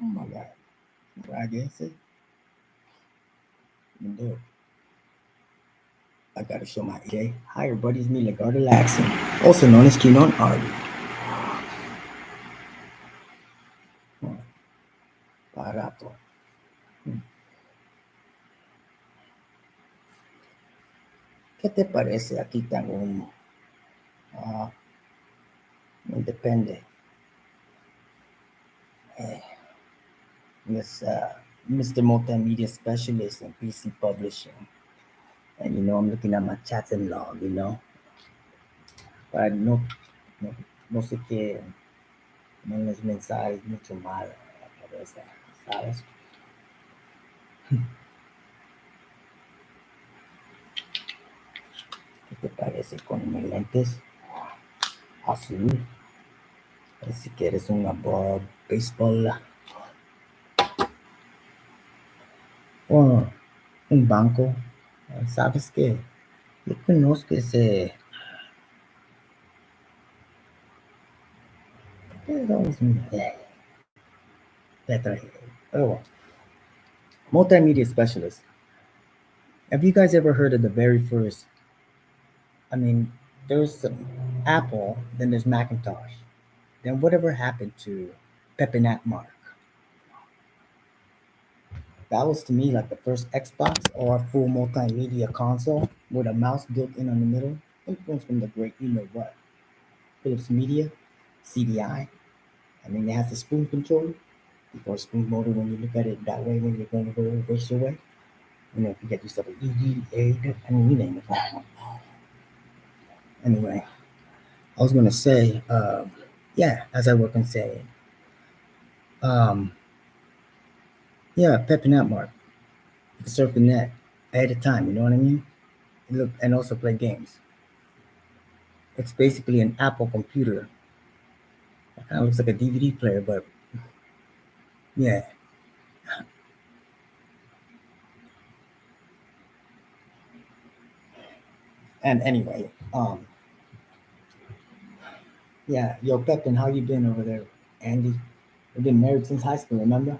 Oh my God. What I guess it. You do. I gotta show my EJ. Hi everybody, it's me, Lagarde Laxon, also known as Keenon Arby. Hmm, Barato. Hmm. ¿Qué te parece? Aquí tengo uh, un depende. Eh, this Mr. Multimedia Specialist in PC Publishing. And I'm looking at my chats and log, But no, no sé qué menos mensajes mucho mal a la cabeza, ¿sabes? ¿Qué te parece con mis lentes azul? Si quieres una baseball o un banco, ¿sabes qué? Yo conozco ese... Letra G. Oh, multimedia specialist. Have you guys ever heard of the very first? I mean, there's Apple, then there's Macintosh. Then whatever happened to Pepinat Mark? That was to me like the first Xbox or full multimedia console with a mouse built in on the middle, influenced from the great you know what, Philips Media, CDI. I mean, it has the spoon control before spoon motor when you look at it that way when you're going to go race your way. If you get yourself an EDA, I mean, you name it. Anyway, I was going to say, yeah, as I work on saying, um, yeah, pepping out Mark. You can surf the net ahead of time, you know what I mean? Look, and also play games. It's basically an Apple computer. It kind of looks like a DVD player, but yeah. And anyway, yeah, yo, Pepin, how you been over there, Andy? We've been married since high school, remember?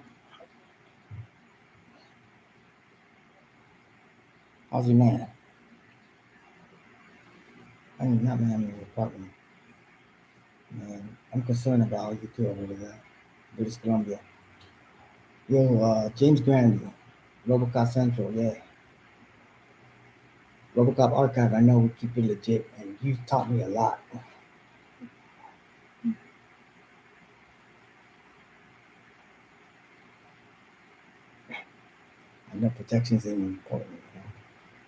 How's your man? I mean, not man, your partner. Man, I'm concerned about you too over there, British Columbia. Yo, James Grandy, Robocop Central, yeah. Robocop Archive, I know we keep it legit, and you taught me a lot. I know protections ain't important,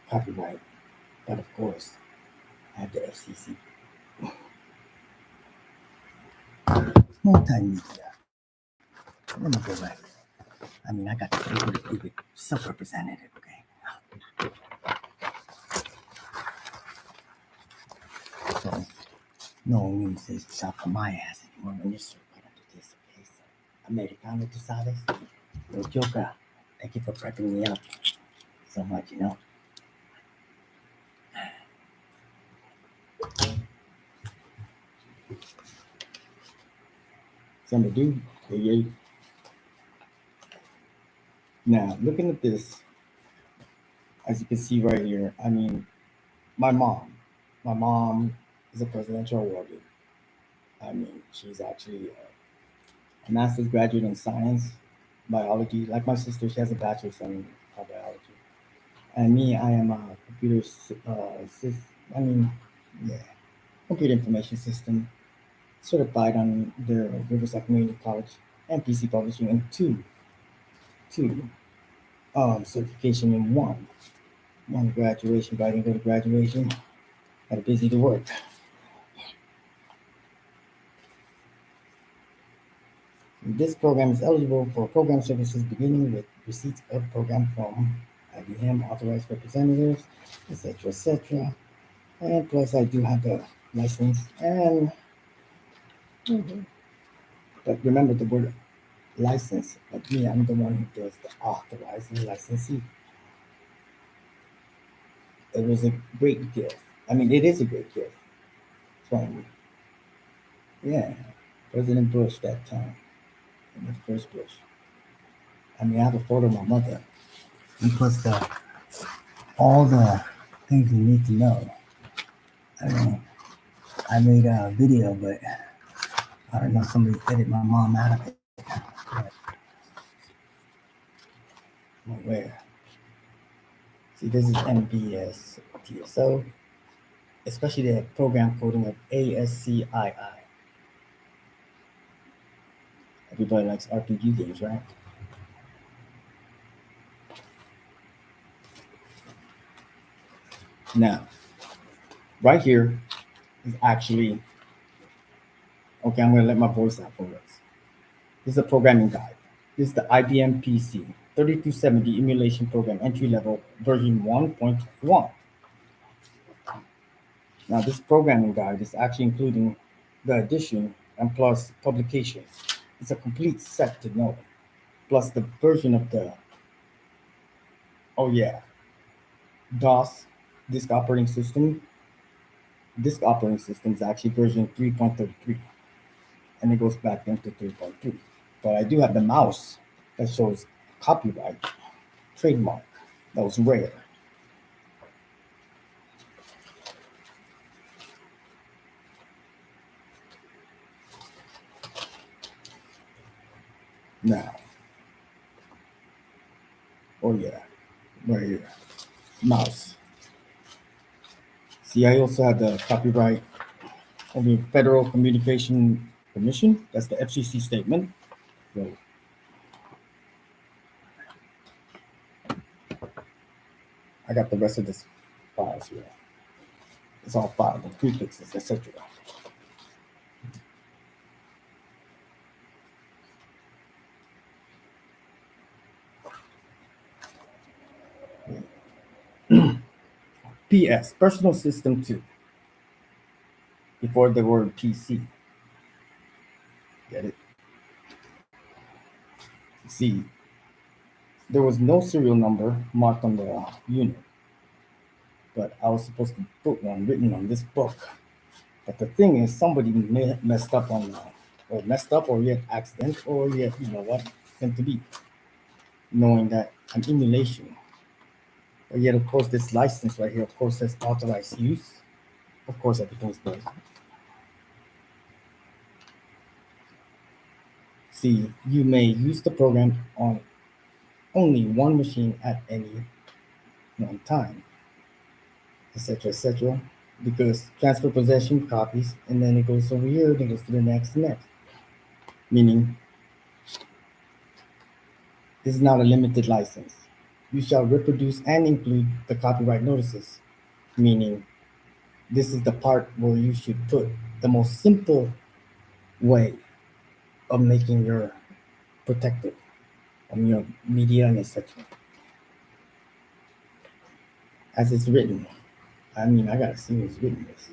copyright, but of course, I have the FCC. Multimedia. Let me go back. I mean, I got to do it self-representative, okay? So, no one even says shop for my ass anymore when you're served right under this, okay? So, Americano, tú sabes? Yo, Joker, thank you for prepping me up so much. Something to do. Yeah, yeah. Now, looking at this, as you can see right here, I mean, my mom, my mom is a presidential awardee. I mean, she's actually a master's graduate in science, biology. Like my sister, she has a bachelor's in biology. And me, I am a I mean, yeah, computer information system certified on the Riverside Community College and PC Publishing, and two certification in one graduation, but I didn't go to graduation. Got busy to work. This program is eligible for program services beginning with receipts of program from IBM authorized representatives, etc., etc. And plus, I do have the license. And but remember the word license. Like me, I'm the one who does the authorizing licensee. It was a great gift. I mean, it is a great gift from yeah President Bush that time, the first Bush. I mean, I have a photo of my mother. And plus all the things you need to know. I mean, I made a video, but I don't know, somebody edited my mom out of it. But where? See, this is MBS TSO, especially the program coding of ASCII. Everybody likes RPG games, right? Now, right here is actually, okay, I'm going to let my voice out for this. This is a programming guide. This is the IBM PC 3270 emulation program entry level version 1.1. Now, this programming guide is actually including the edition and plus publications. It's a complete set to know, plus the version of the, oh yeah, DOS disk operating system. Disk operating system is actually version 3.33, and it goes back into 3.3. But I do have the mouse that shows copyright trademark that was rare. Now, oh yeah, right here, mouse. See, I also have the copyright of the Federal Communication Commission. That's the FCC statement. So I got the rest of this files here. It's all filed and prefixes, etc. PS, Personal System 2, before the word PC. Get it? See, there was no serial number marked on the unit, but I was supposed to put one written on this book. But the thing is, somebody messed up on, or messed up, or yet accident, or yet, you know what, meant to be, knowing that an emulation. But yet, of course, this license right here, of course, says authorized use. Of course, everything's good. See, you may use the program on only one machine at any one time, etc., because transfer possession copies, and then it goes over here, then goes to the next, meaning this is not a limited license. You shall reproduce and include the copyright notices, meaning this is the part where you should put the most simple way of making your protected on your media and etc. As it's written. I mean, I gotta see who's written this.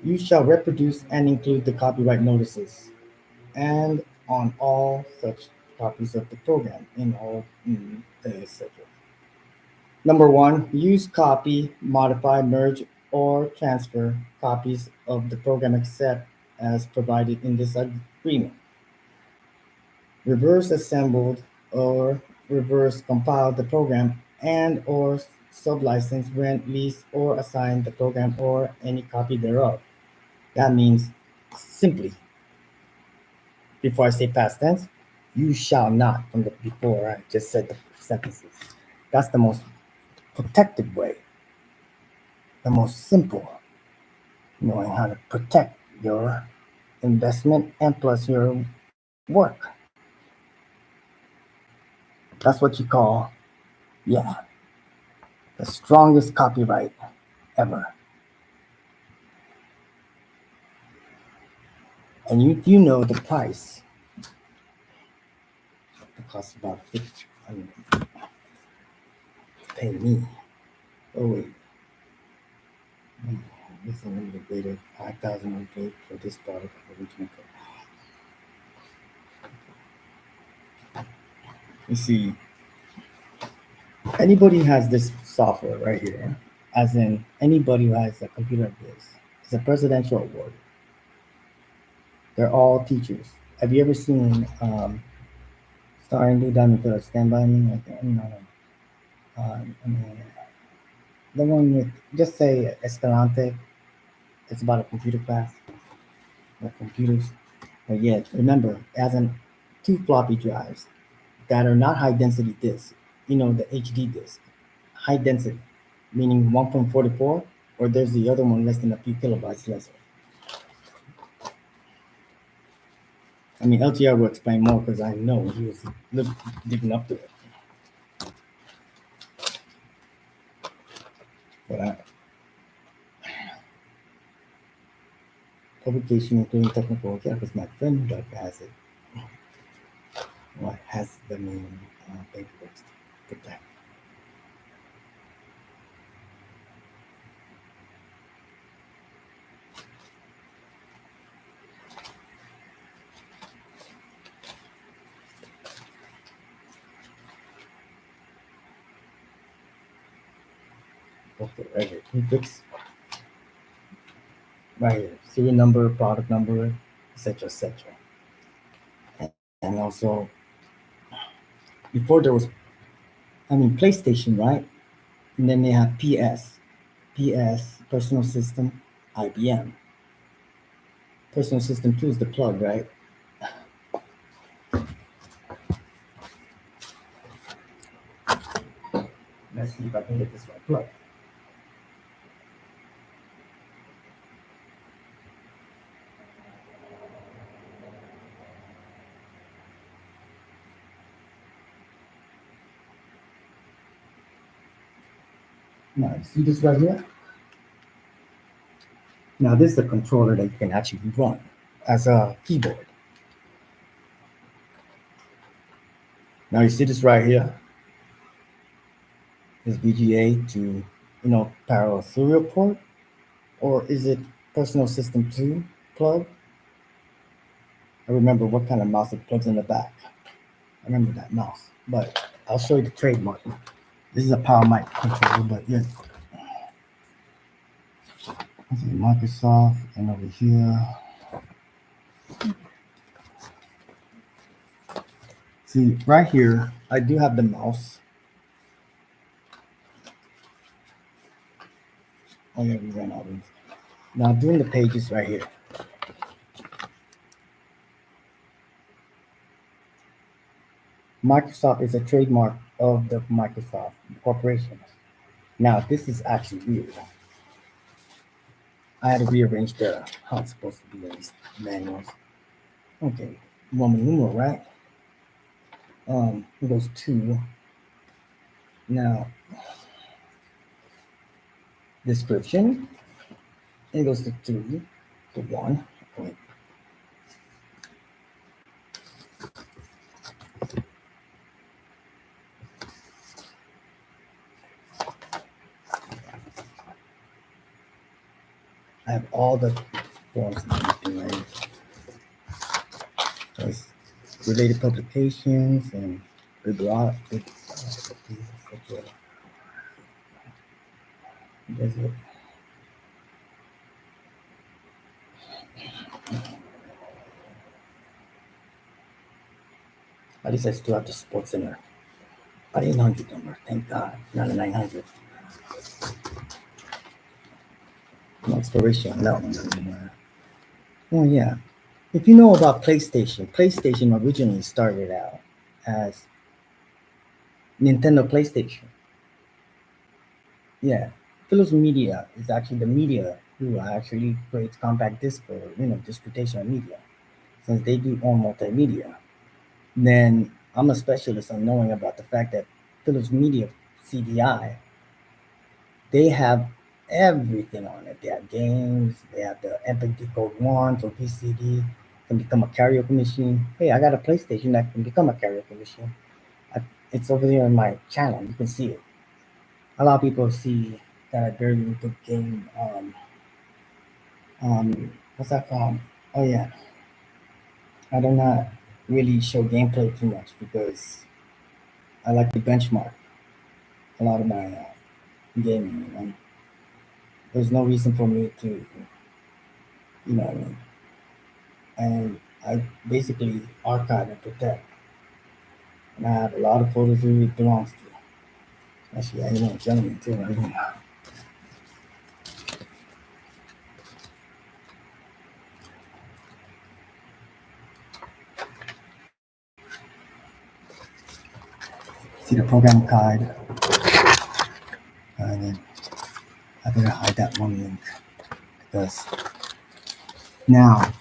You shall reproduce and include the copyright notices and on all such copies of the program in all etc. Number one, use, copy, modify, merge, or transfer copies of the program except as provided in this agreement. Reverse assembled or reverse compiled the program and or sublicense, rent, lease, or assign the program or any copy thereof. That means simply, before I say past tense, you shall not, from the before I just said the sentences. That's the most protected way, the most simple, knowing how to protect your investment and plus your work. That's what you call, yeah, the strongest copyright ever. And you know the price. It costs about 50. I mean, pay me. Oh wait. This is a little bit greater. 5,000 we paid for this product original. You see, anybody has this software right here, as in anybody who has a computer like this. It's a presidential award. They're all teachers. Have you ever seen Starring Lou Diamond Phillips, Stand By Me. I think, no, no. I mean, the one with, just say Escalante. It's about a computer class, or computers. But yeah, remember, as in two floppy drives that are not high density disks, the HD disk, high density, meaning 1.44, or there's the other one less than a few kilobytes less. I mean, LTR will explain more because I know he was digging up to it. But publication, including technical, yeah, because my friend like has it. What has the main paperwork for that? Okay, right here. He fix right here. Serial number, product number, etc., etc. And also, before there was, PlayStation, right? And then they have PS, Personal System, IBM. Personal System 2 is the plug, right? Let's see if I can get this right plug. Now, you see this right here? Now, this is a controller that you can actually run as a keyboard. Now, you see this right here? Is VGA to, parallel serial port? Or is it Personal System 2 plug? I remember what kind of mouse it plugs in the back. I remember that mouse. But I'll show you the trademark. This is a power mic controller, but yeah. This is Microsoft, and over here. See, right here, I do have the mouse. Oh yeah, we ran out of these. Now doing the pages right here. Microsoft is a trademark of the Microsoft Corporation. Now this is actually weird. I had to rearrange how it's supposed to be in these manuals. Okay, Roman numeral, right? It goes two. Now description. It goes to three, to one. Wait. I have all the forms and everything right. There's related publications and bibliography. There's it. At least I still have the sports center. 800 number, thank God, not a 900. No expiration, no. Oh yeah. If you know about PlayStation, PlayStation originally started out as Nintendo PlayStation. Yeah. Philips Media is actually the media who actually creates compact disc for, distribution of media. Since they do own multimedia, then I'm a specialist on knowing about the fact that Philips Media CDI, they have everything on it. They have games, they have the Epic Decode 1 for PCD, can become a karaoke machine. Hey, I got a PlayStation that can become a karaoke machine. It's over there on my channel. You can see it. A lot of people see that I barely do game. What's that called? Oh yeah, I do not really show gameplay too much because I like to benchmark a lot of my gaming. There's no reason for me to, you know, what I mean? And I basically archive and protect. And I have a lot of photos who it belongs to. Actually, I know a gentleman too. Right here. See the program guide, and then I better hide that one link because now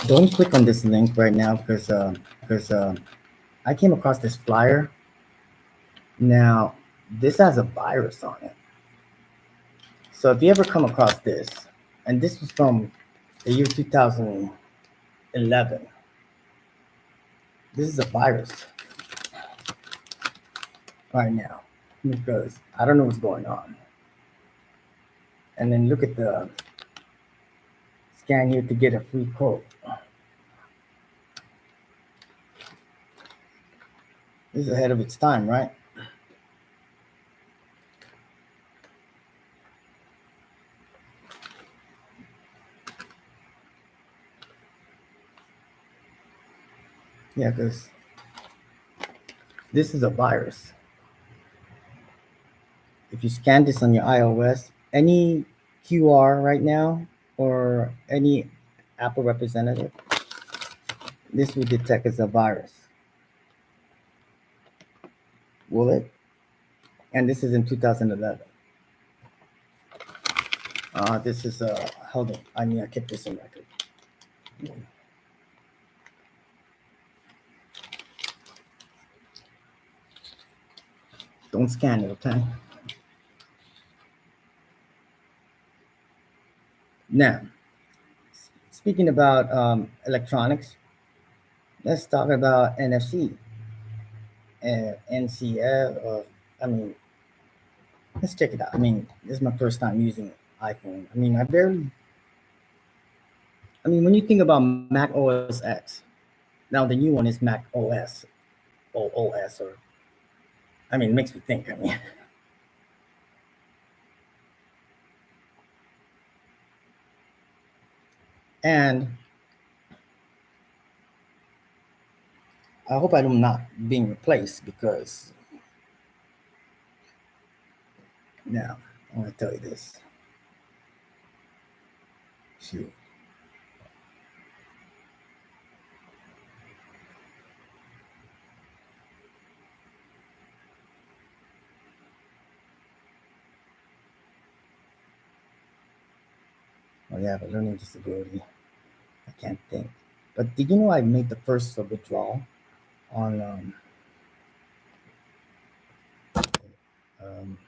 don't click on this link right now because I came across this flyer. Now this has a virus on it. So if you ever come across this, and this was from the year 2011, this is a virus right now because I don't know what's going on. And then look at the scan here to get a free quote. This is ahead of its time, right? Yeah, because this is a virus. If you scan this on your iOS, any QR right now or any Apple representative, this will detect as a virus. Will it? And this is in 2011. This is hold on. I kept this on record. Don't scan it, okay? Now, speaking about electronics, let's talk about NFC and NCF. I mean, let's check it out. I mean, this is my first time using iPhone. I mean, when you think about Mac OS X, now the new one is Mac OS, OOS, or it makes me think. And I hope I'm not being replaced because now I want to tell you this. Shoot. Oh, yeah, but learning disability. I can't think. But did you know I made the first withdrawal on um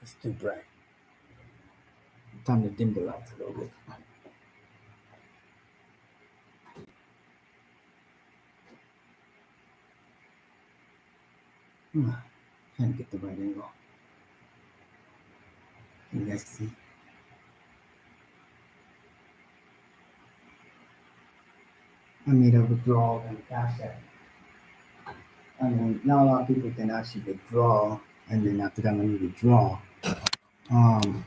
it's too bright. Time to dim the lights a little bit. Trying to get the right angle. You guys see? I made a withdrawal on Cash App. Not a lot of people can actually withdraw, and then after that, when you withdraw, um,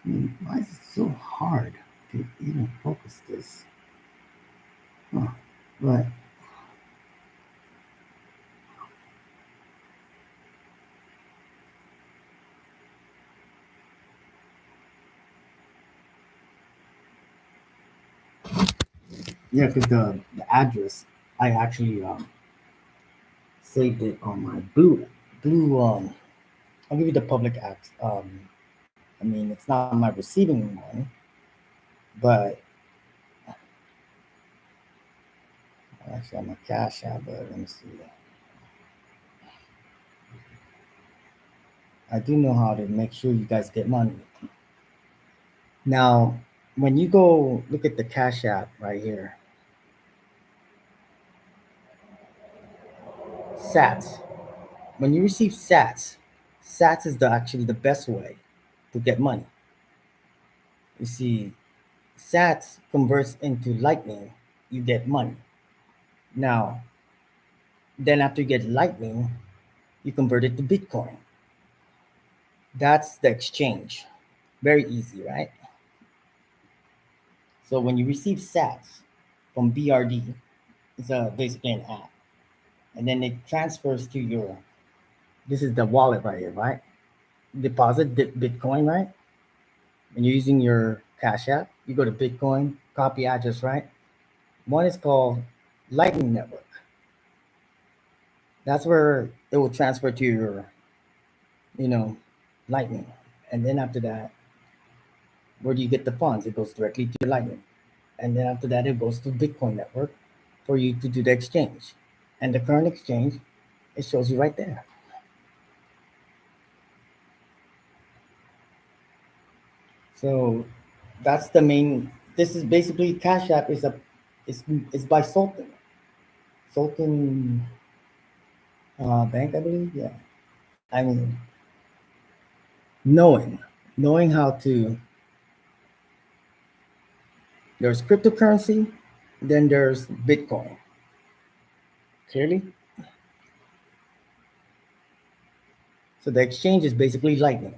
why is it so hard to even focus this? Huh. But yeah, because the address, I actually saved it on my blue. I'll give you the public act. It's not my receiving one, but actually on my Cash App. But let me see. I do know how to make sure you guys get money. Now, when you go look at the Cash App right here, Sats. When you receive Sats is actually the best way to get money. You see, Sats converts into Lightning, you get money. Now, then after you get Lightning, you convert it to Bitcoin. That's the exchange. Very easy, right? So when you receive sats from BRD, it's basically an app, and then it transfers to your. This is the wallet right here, right? Deposit Bitcoin, right? When you're using your Cash App, you go to Bitcoin, copy address, right? One is called Lightning Network. That's where it will transfer to your, you know, Lightning. And then after that, where do you get the funds? It goes directly to your Lightning. And then after that, it goes to Bitcoin Network for you to do the exchange. And the current exchange, it shows you right there. So that's the main. This is basically Cash App is by Sultan Bank, I believe. Yeah, I mean knowing knowing how to. There's cryptocurrency, then there's Bitcoin. Clearly, so the exchange is basically Lightning.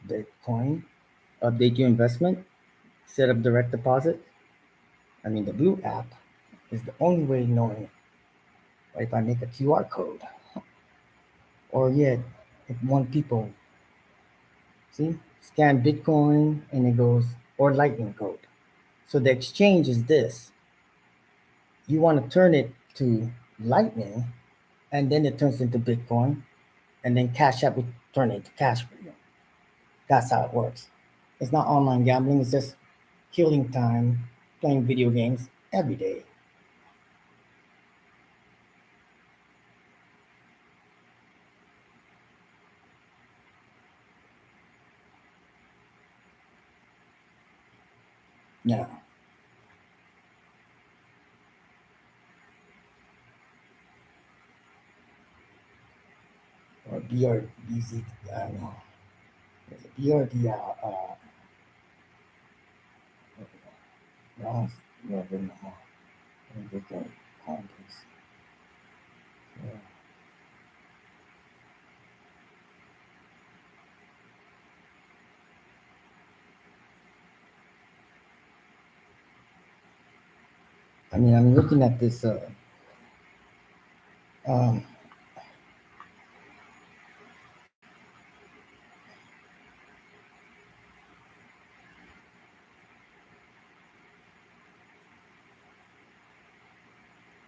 Bitcoin, update your investment, set up direct deposit. I mean, the blue app is the only way knowing if I make a QR code or yet if one people see scan Bitcoin and it goes or Lightning code. So the exchange is this. You want to turn it to Lightning and then it turns into Bitcoin and then Cash App will turn it to cash for you. That's how it works. It's not online gambling, it's just killing time playing video games every day. Yeah. Or BRBZ, no. BRD, no, yeah, no. Bitcoin, Coinbase. Yeah. I mean, I'm looking at this. Um,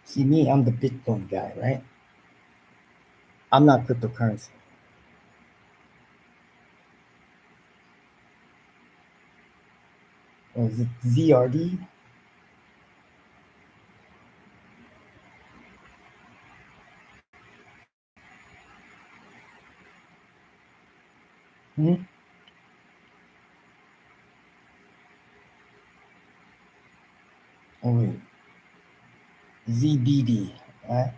See me, I'm the Bitcoin guy, right? I'm not cryptocurrency. Or is it ZRD? Hmm? Oh wait, ZBD, right?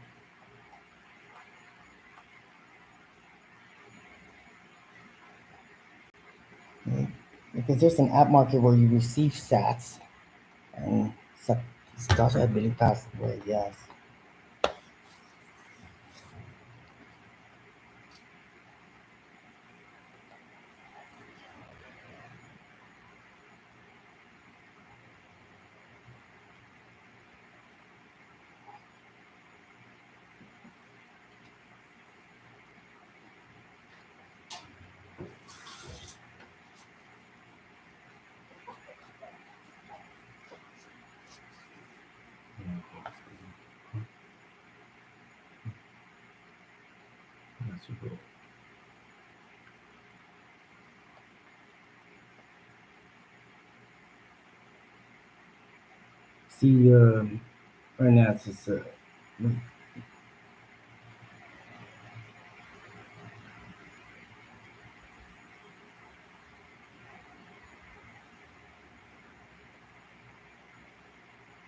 Okay. Because there's an app market where you receive sats and stuff I believe passed away. Yes. See, right now it's just hmm,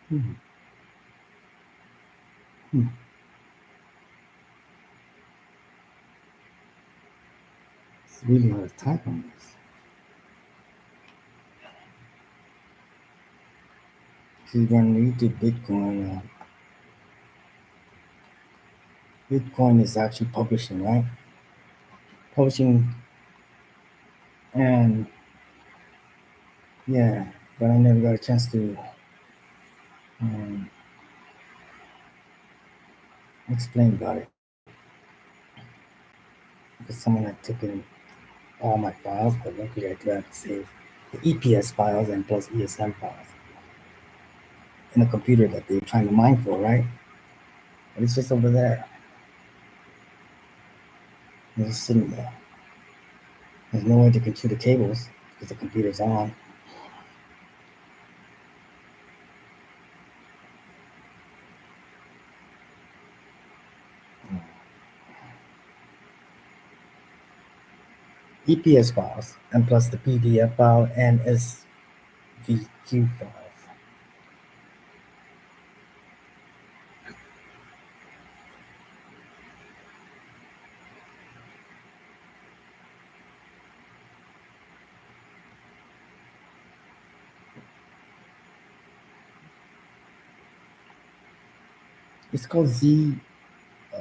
hmm. It's really hard to type on this. So you're gonna need to Bitcoin. Bitcoin is actually publishing, right? Publishing, and yeah, but I never got a chance to um, explain about it because someone had taken all my files, but luckily I do have to save the EPS files and plus ESM files in a computer that they're trying to mine for, right? But it's just over there. It's just sitting there. There's no way to control the cables because the computer's on. EPS files and plus the PDF file and SVQ files. It's called Z. Uh,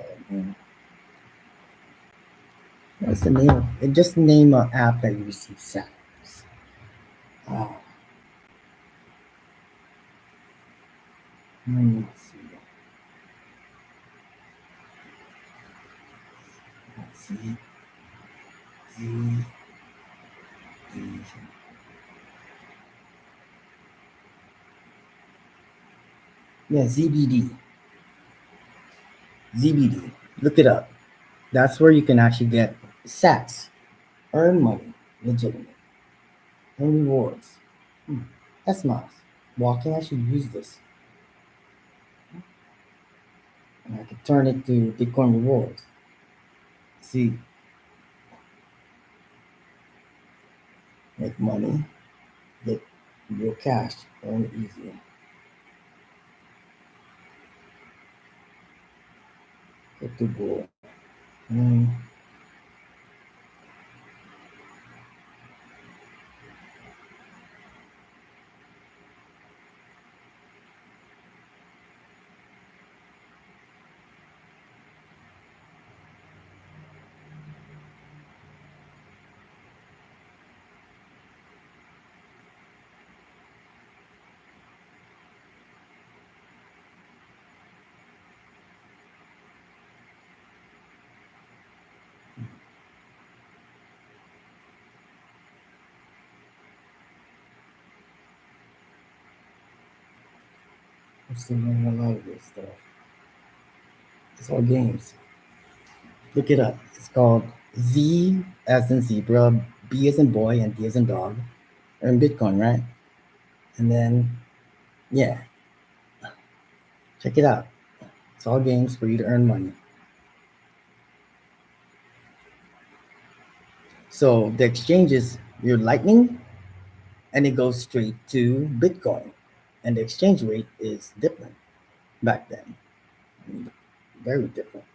what's the name? It just name an app that you receive samples. Uh, let's see. Let's see. Z. Z. Yeah, ZBD. ZBD. Look it up. That's where you can actually get sats, earn money, legitimate, and rewards. Hmm. That's nice. Well, I can actually use this, and I can turn it to Bitcoin rewards. See, make money, get real cash, earn it easy. Get the goal. Mm, I'm still learning a lot of this stuff. It's all games. Look it up. It's called Z as in zebra, B as in boy, and D as in dog. Earn Bitcoin, right? And then, yeah, check it out. It's all games for you to earn money. So the exchange is your Lightning, and it goes straight to Bitcoin, and the exchange rate is different back then. I mean, very different.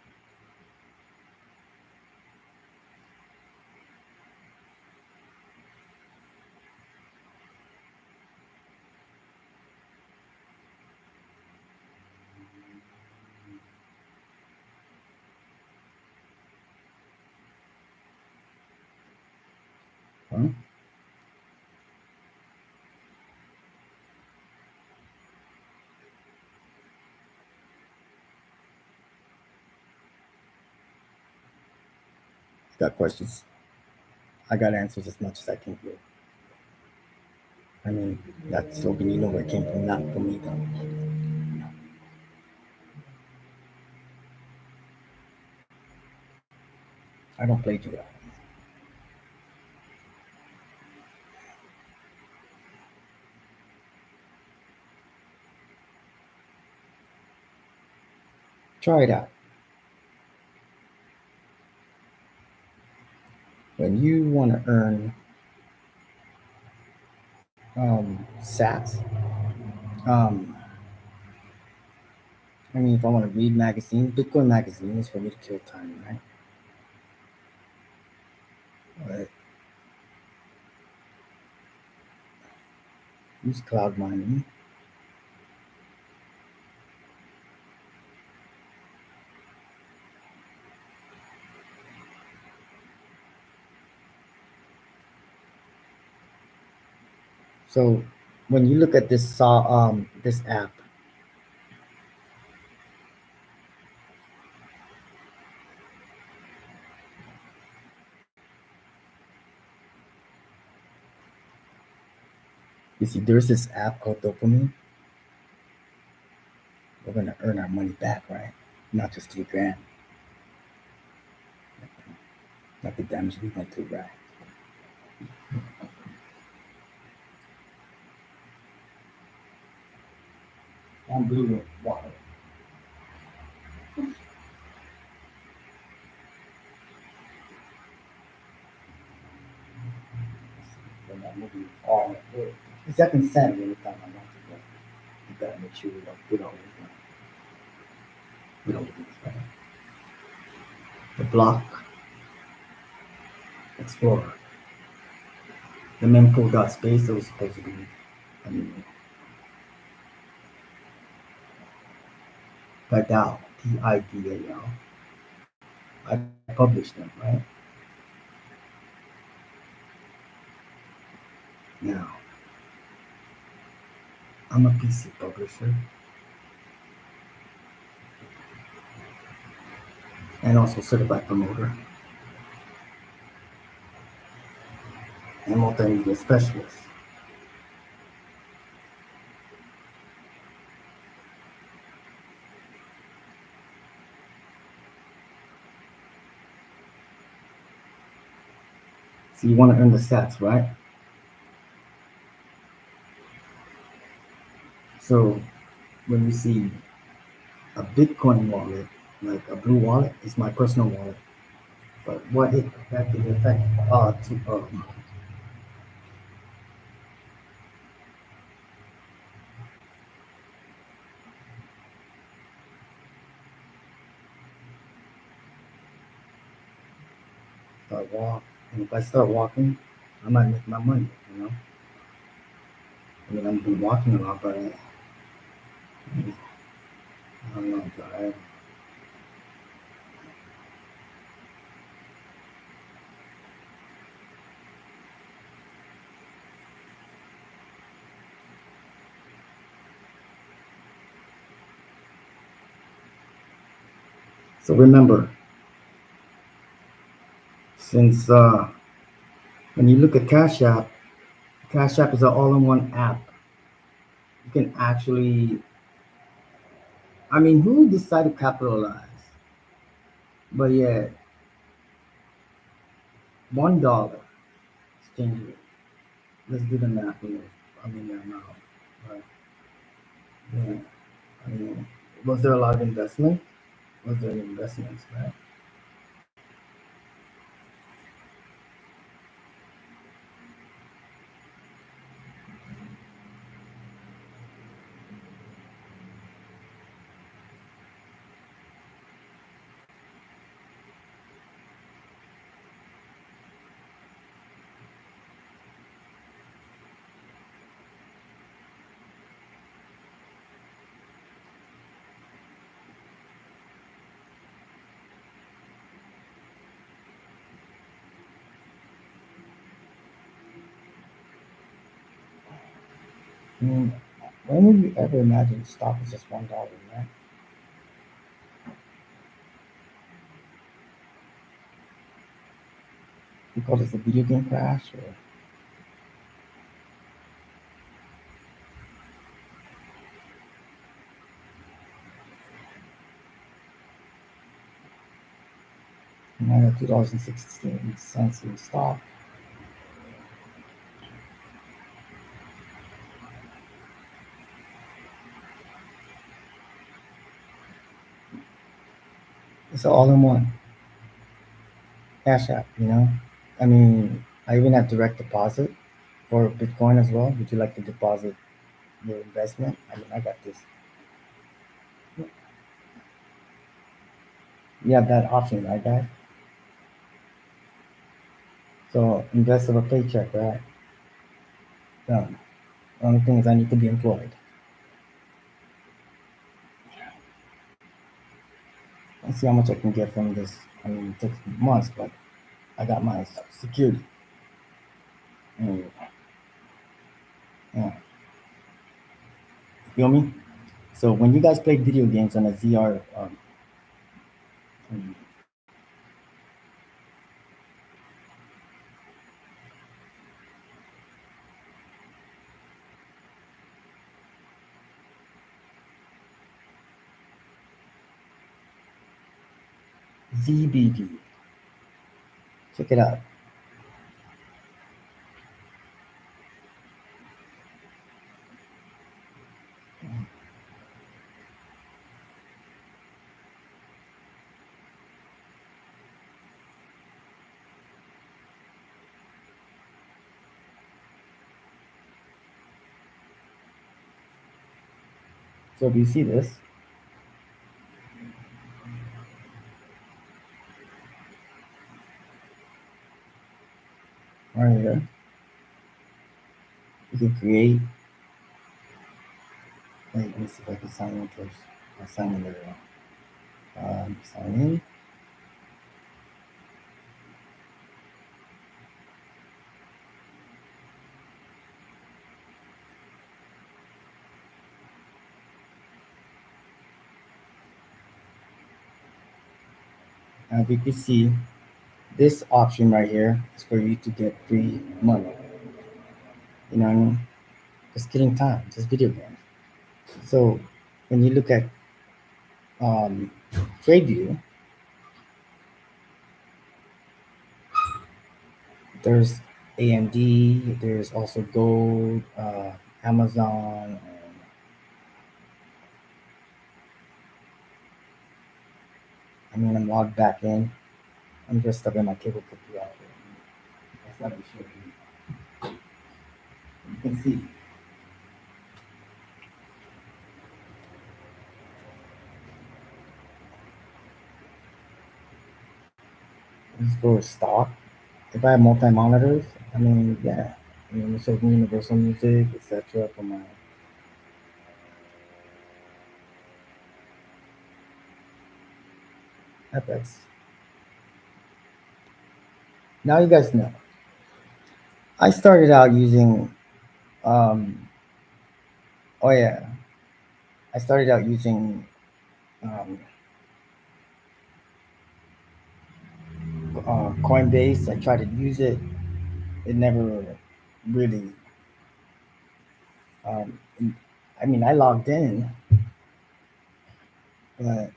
Huh? Got questions? I got answers as much as I can give. I mean, that slogan, you know where it came from, not from me though. I don't play Judah. Try it out. When you want to earn sats, um, I mean, if I want to read magazine, Bitcoin magazine is for me to kill time, right? But use cloud mining. So when you look at this app, you see there's this app called dopamine. We're gonna earn our money back, right? Not just 3 grand, not the damage we went through, right? On blue water. When that movie all it's that consent anytime I want to go. You gotta make sure we don't do this, right? The block explorer. The mempool dot space that was supposed to be, I mean, Tidal, Tidal. I published them, right? Now, I'm a PC publisher and also certified promoter and multimedia specialist. So you want to earn the sats, right? So when you see a Bitcoin wallet, like a blue wallet, is my personal wallet. But what it affected affect to start walk, and if I start walking, I might make my money. I mean, I've been walking a lot, but I don't know. So remember, since when you look at Cash App is an all-in-one app. You can actually, I mean, who decided to capitalize? But yeah, $1 exchange rate. Let's do the math on this. I mean, the amount. Right? Yeah. I mean, was there a lot of investment? Was there investments, right? I mean, when would you ever imagine stock is just $1, right? Because it's a video game crash, or $2.16 in stock. It's all in one. Cash App. I mean, I even have direct deposit for Bitcoin as well. Would you like to deposit your investment? I mean, I got this. You have that option, right, guys? So invest of a paycheck, right? Done. The only thing is I need to be employed. Let's see how much I can get from this. I mean, it takes months, but I got my security. And, Yeah, you feel me? So when you guys play video games on a ZR, um, ZBD, check it out. So do you see this right here? You can create. Wait, let me see if I can sign in first. I'll sign in there. Sign in. As you can see, this option right here is for you to get free money. You know what I mean? Just killing time, just video games. So when you look at um, TradeView, there's AMD, there's also Gold, Amazon, and I mean, I'm logged back in. I'm just stuck in my cable for 2 hours. That's not a sure. You can see. Let's go with stock. If I have multi monitors, I mean, yeah, I mean, it's open universal music, etc. for my FX. Now you guys know. I started out using, um, oh yeah, I started out using um, Coinbase. I tried to use it. It never really. Um, I mean, I logged in, but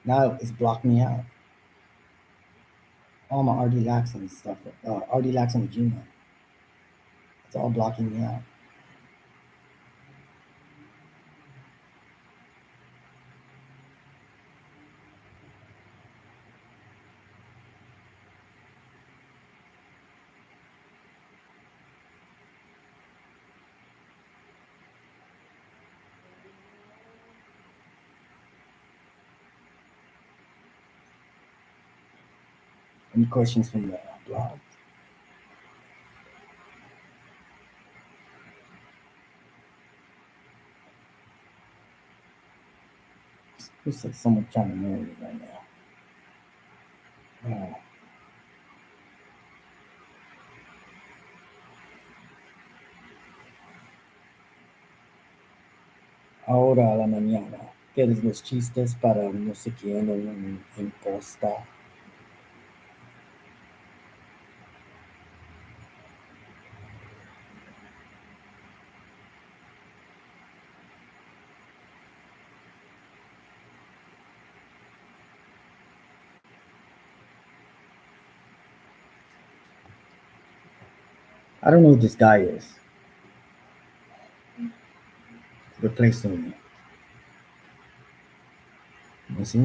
now it's blocked me out. All my RD Lax and stuff, RD Lax and Gmail, it's all blocking me out. Any questions from the blog? Looks like someone trying to marry me right now. Ahora a la mañana, ¿qué eres los chistes para no sé quién o un imposta? I don't know who this guy is replacing me. You see?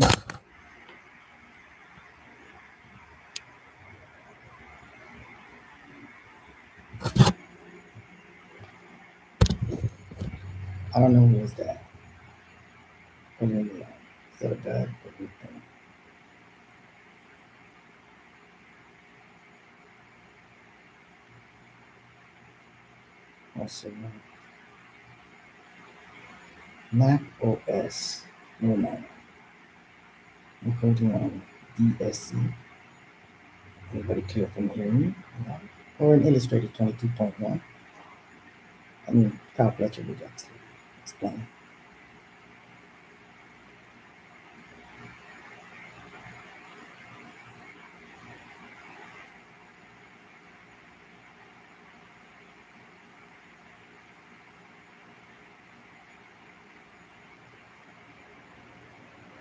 I don't know who is that. What is that a bad or good thing? Also, Mac OS. No man. Including on DSC. Anybody clear from hearing me? No. Or an Illustrator 22.1. I mean, Kyle Fletcher would actually explain.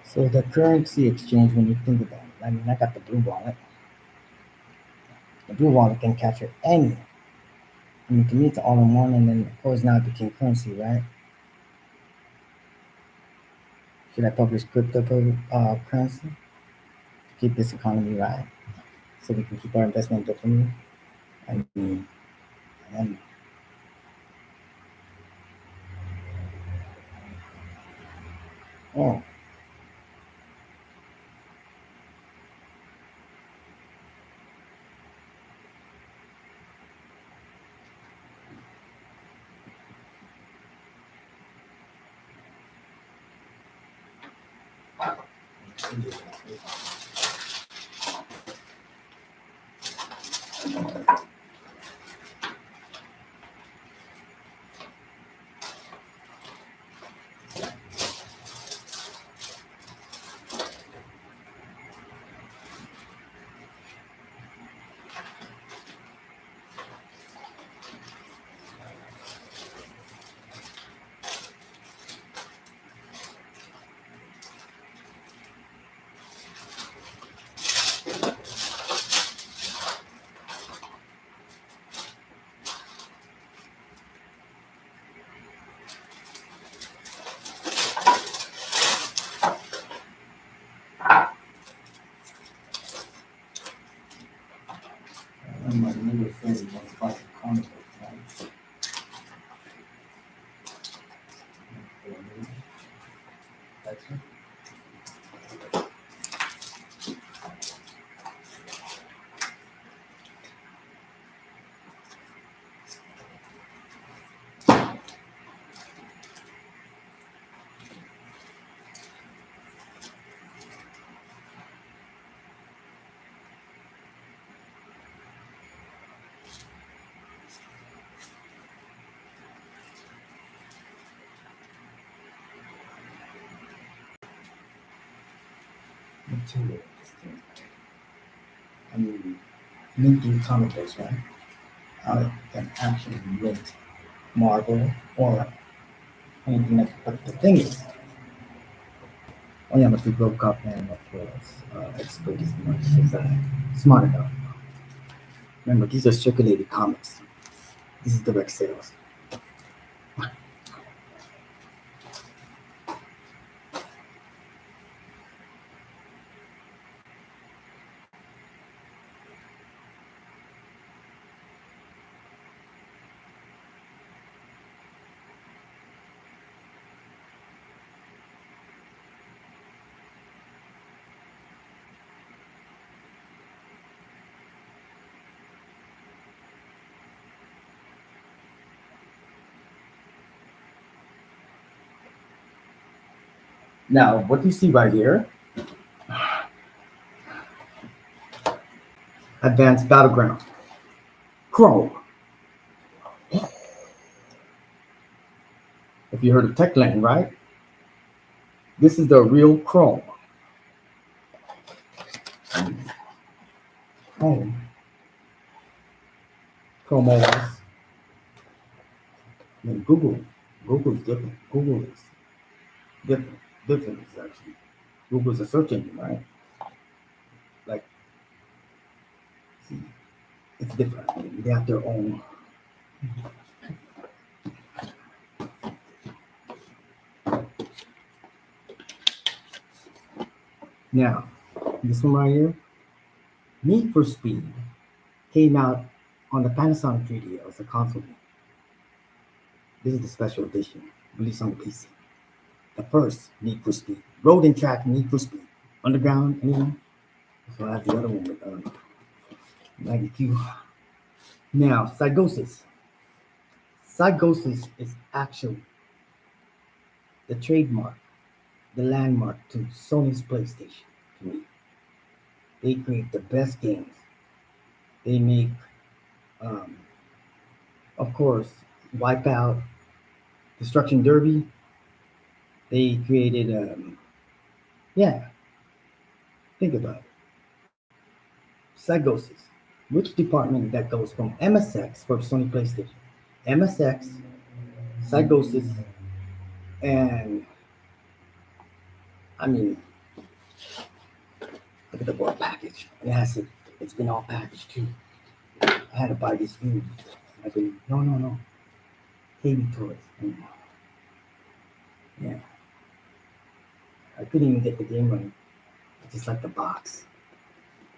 So the currency exchange, when you think about it, I mean, I got the blue wallet. The blue wallet can capture any. I mean, to me, it's all in one, and then of course now it became currency, right? Should I publish currency to keep this economy right, so we can keep our investment differently? I mean, and oh, my neighbor said he wants to buy a comic book, right? That's it. Material. I mean, minting comic books, right? I can actually mint Marvel or anything like that. But the thing is, oh yeah, but we broke up and of course, it's good as much as smart enough. Remember, these are circulated comics. This is direct sales. Now, what you see right here, Advanced Battleground, Chrome. If you heard of Techland, right? This is the real Chrome. Chrome. Chrome OS. I mean, Google. Google is different. Google is different. Different is actually. Google's a search engine, right? Like, see, it's different. I mean, they have their own. Now, this one right here, Need for Speed, came out on the Panasonic 3D as a console game. This is the special edition, released on the PC. The first Need for Speed, road and track Need for Speed, underground, anyone? So I have the other one with Maggie Q. Now, Psychosis. Psychosis is actually the trademark, the landmark to Sony's PlayStation. To me, they create the best games. They make, um, of course, Wipeout, Destruction Derby. They created, yeah, think about it. Psychosis. Which department that goes from MSX for Sony PlayStation? MSX, Psychosis, and I mean, look at the board package. It's been all packaged too. I had to buy these used. I've been, no. KB toys. Yeah. I couldn't even get the game right. I just like the box.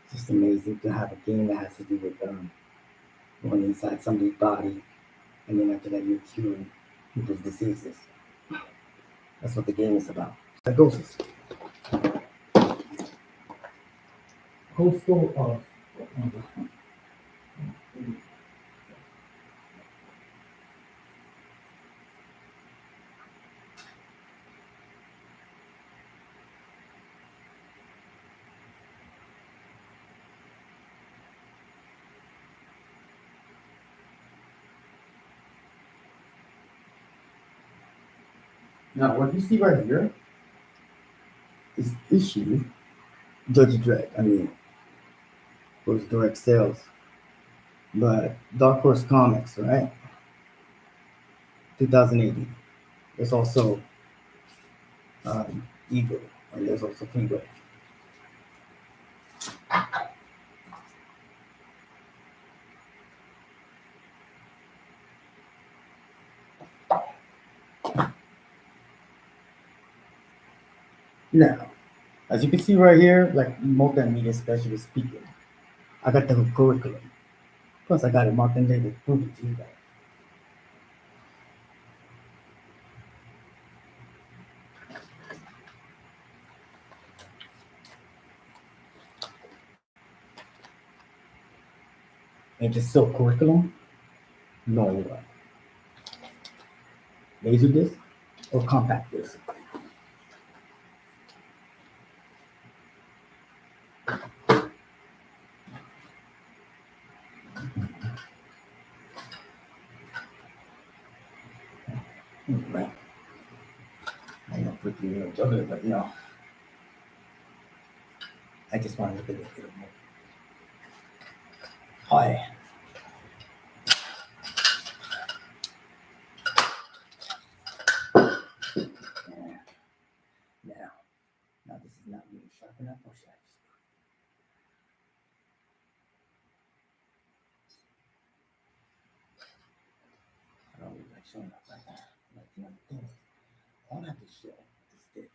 It's just amazing to have a game that has to do with going inside somebody's body, and then after that you're curing people's diseases. That's what the game is about. Psychosis. Coastal of Now, what you see right here is issue Judge Dredd. I mean, was direct sales. But Dark Horse Comics, right? 2018. There's also Eagle, and there's also Freeway. Now, as you can see right here, like multimedia specialist speaking, I got the curriculum. Plus, I got it marked and labeled, prove it to you guys. And just so curriculum, knowing what? Laser disc or compact disc? Right. I'm not quickly juggle it, but I just want to look at it a little more. Hi. Now this is not really sharp enough, or should I just? I don't really like showing up like that. Like the things. All I have to show is this.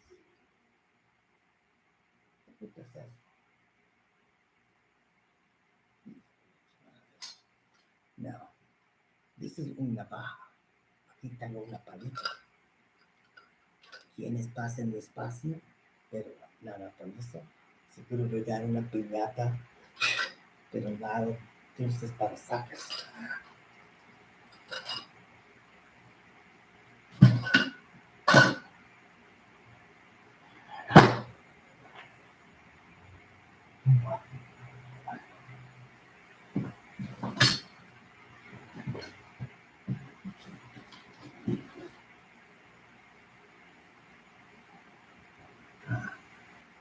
Look what this says. Now, this is una baja. Aquí tengo una palita. Quienes pasen despacio, pero nada por eso. Seguro regar una piñata, pero nada dulces para sacas.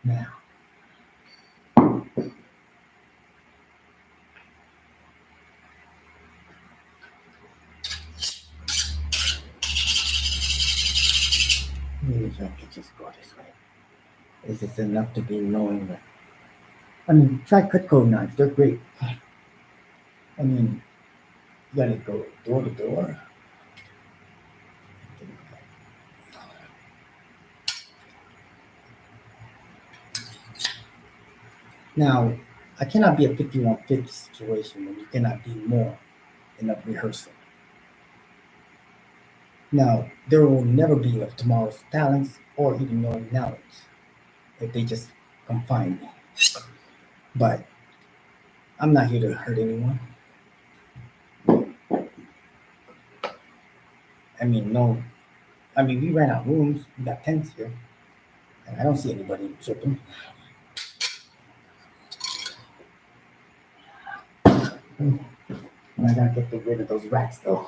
Now, maybe if I could just go this way. Is this enough to be knowing that? I mean, try Cutco knives, they're great. I mean, you gotta go door to door. Now, I cannot be a 5150 situation when you cannot be more in a rehearsal. Now, there will never be of tomorrow's talents or even knowing knowledge if they just confine me. But I'm not here to hurt anyone. I mean, no. I mean, we ran out rooms. We got tents here, and I don't see anybody tripping. And I gotta get rid of those rats, though.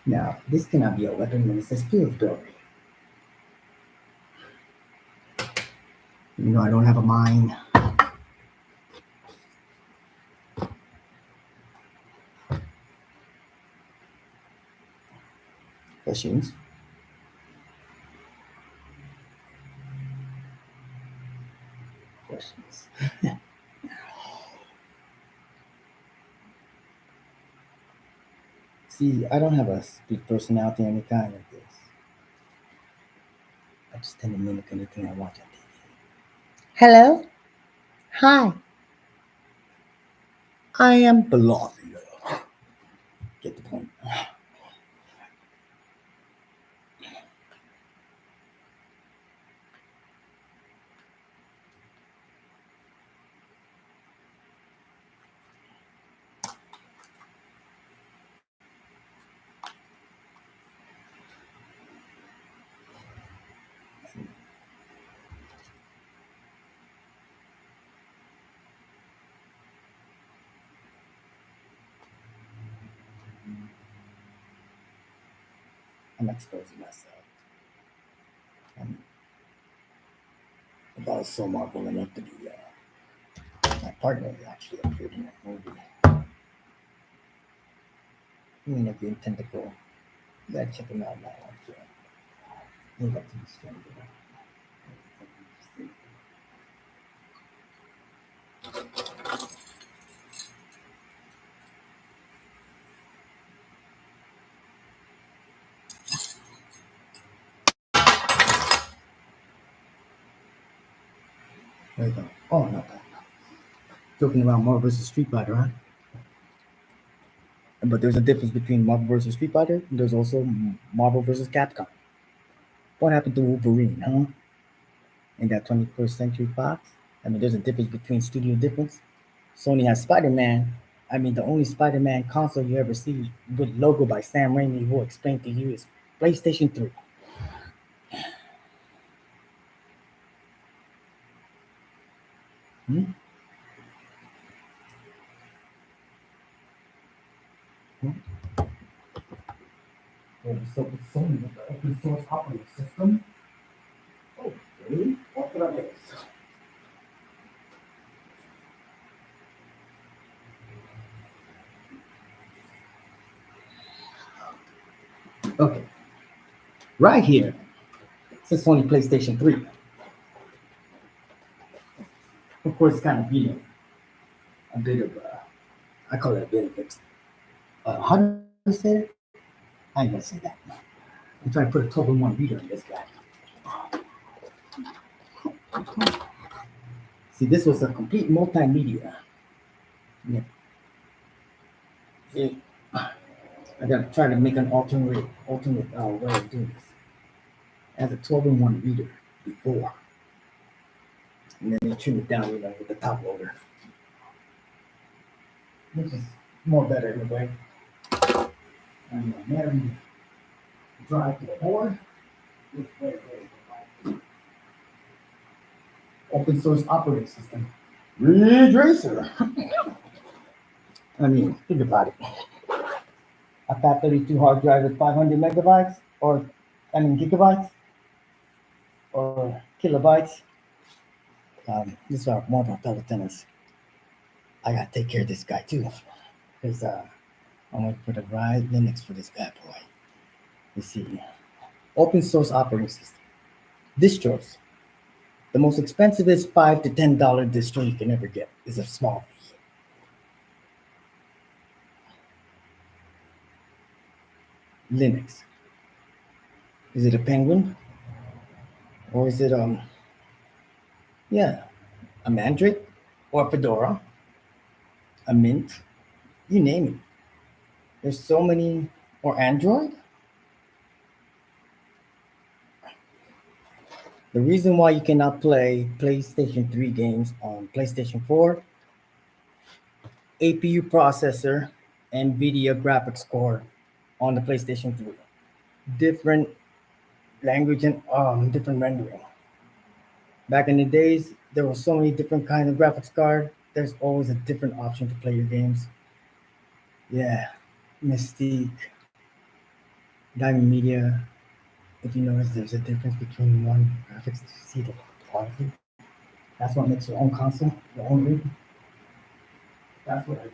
Now, this cannot be a weapon when it says Pillsbury. I don't have a mind. Questions? Questions. See, I don't have a split personality or any kind of this. I just tend to mimic anything I watch on TV. Hello? Hi. I am Belovia. Get the point. I'm exposing myself. If I was so marvel enough to be my partner actually appeared in that movie. Even if you tentacle, you gotta check him out now. He got to be stranger. There you go. Oh, not that. Joking about Marvel versus Street Fighter, huh? But there's a difference between Marvel versus Street Fighter. And there's also Marvel versus Capcom. What happened to Wolverine, huh? In that 21st Century Fox? I mean, there's a difference between studio difference. Sony has Spider-Man. I mean, the only Spider-Man console you ever see with logo by Sam Raimi, who will explain to you, is PlayStation 3. Hmm? Hmm? Oh, so it's Sony with the open source operating system. Oh, really? Otra vez. Okay, right here, since Sony PlayStation 3. Of course, it's kind of, a bit of, I call it a bit of, how do you say it? I ain't gonna say that. I'm trying to put a 12-in-1 reader on this guy. See, this was a complete multimedia. Yeah. See, I gotta try to make an alternate way of doing this. As a 12-in-1 reader before, and then they trim it down, with the top loader, which is more better in a way. And then drive to the board. Open source operating system. Ridge Racer. I mean, think about it. A FAT32 hard drive with 500 megabytes, or gigabytes, or kilobytes. This is one of our fellow tenants. I gotta take care of this guy too, because I'm going to put the right Linux for this bad boy. You see, open source operating system. Distros. The most expensive is $5 to $10 distro you can ever get is a small fee. Linux. Is it a Penguin? Or is it yeah, a Mandrake or a Fedora, a Mint, you name it. There's so many, or Android. The reason why you cannot play PlayStation 3 games on PlayStation 4, APU processor, NVIDIA graphics core on the PlayStation 3. Different language and different rendering. Back in the days, there were so many different kinds of graphics card. There's always a different option to play your games. Yeah, Mystique. Diamond Media. If you notice, there's a difference between one graphics to see the quality. That's what makes your own console, your own rig. That's what I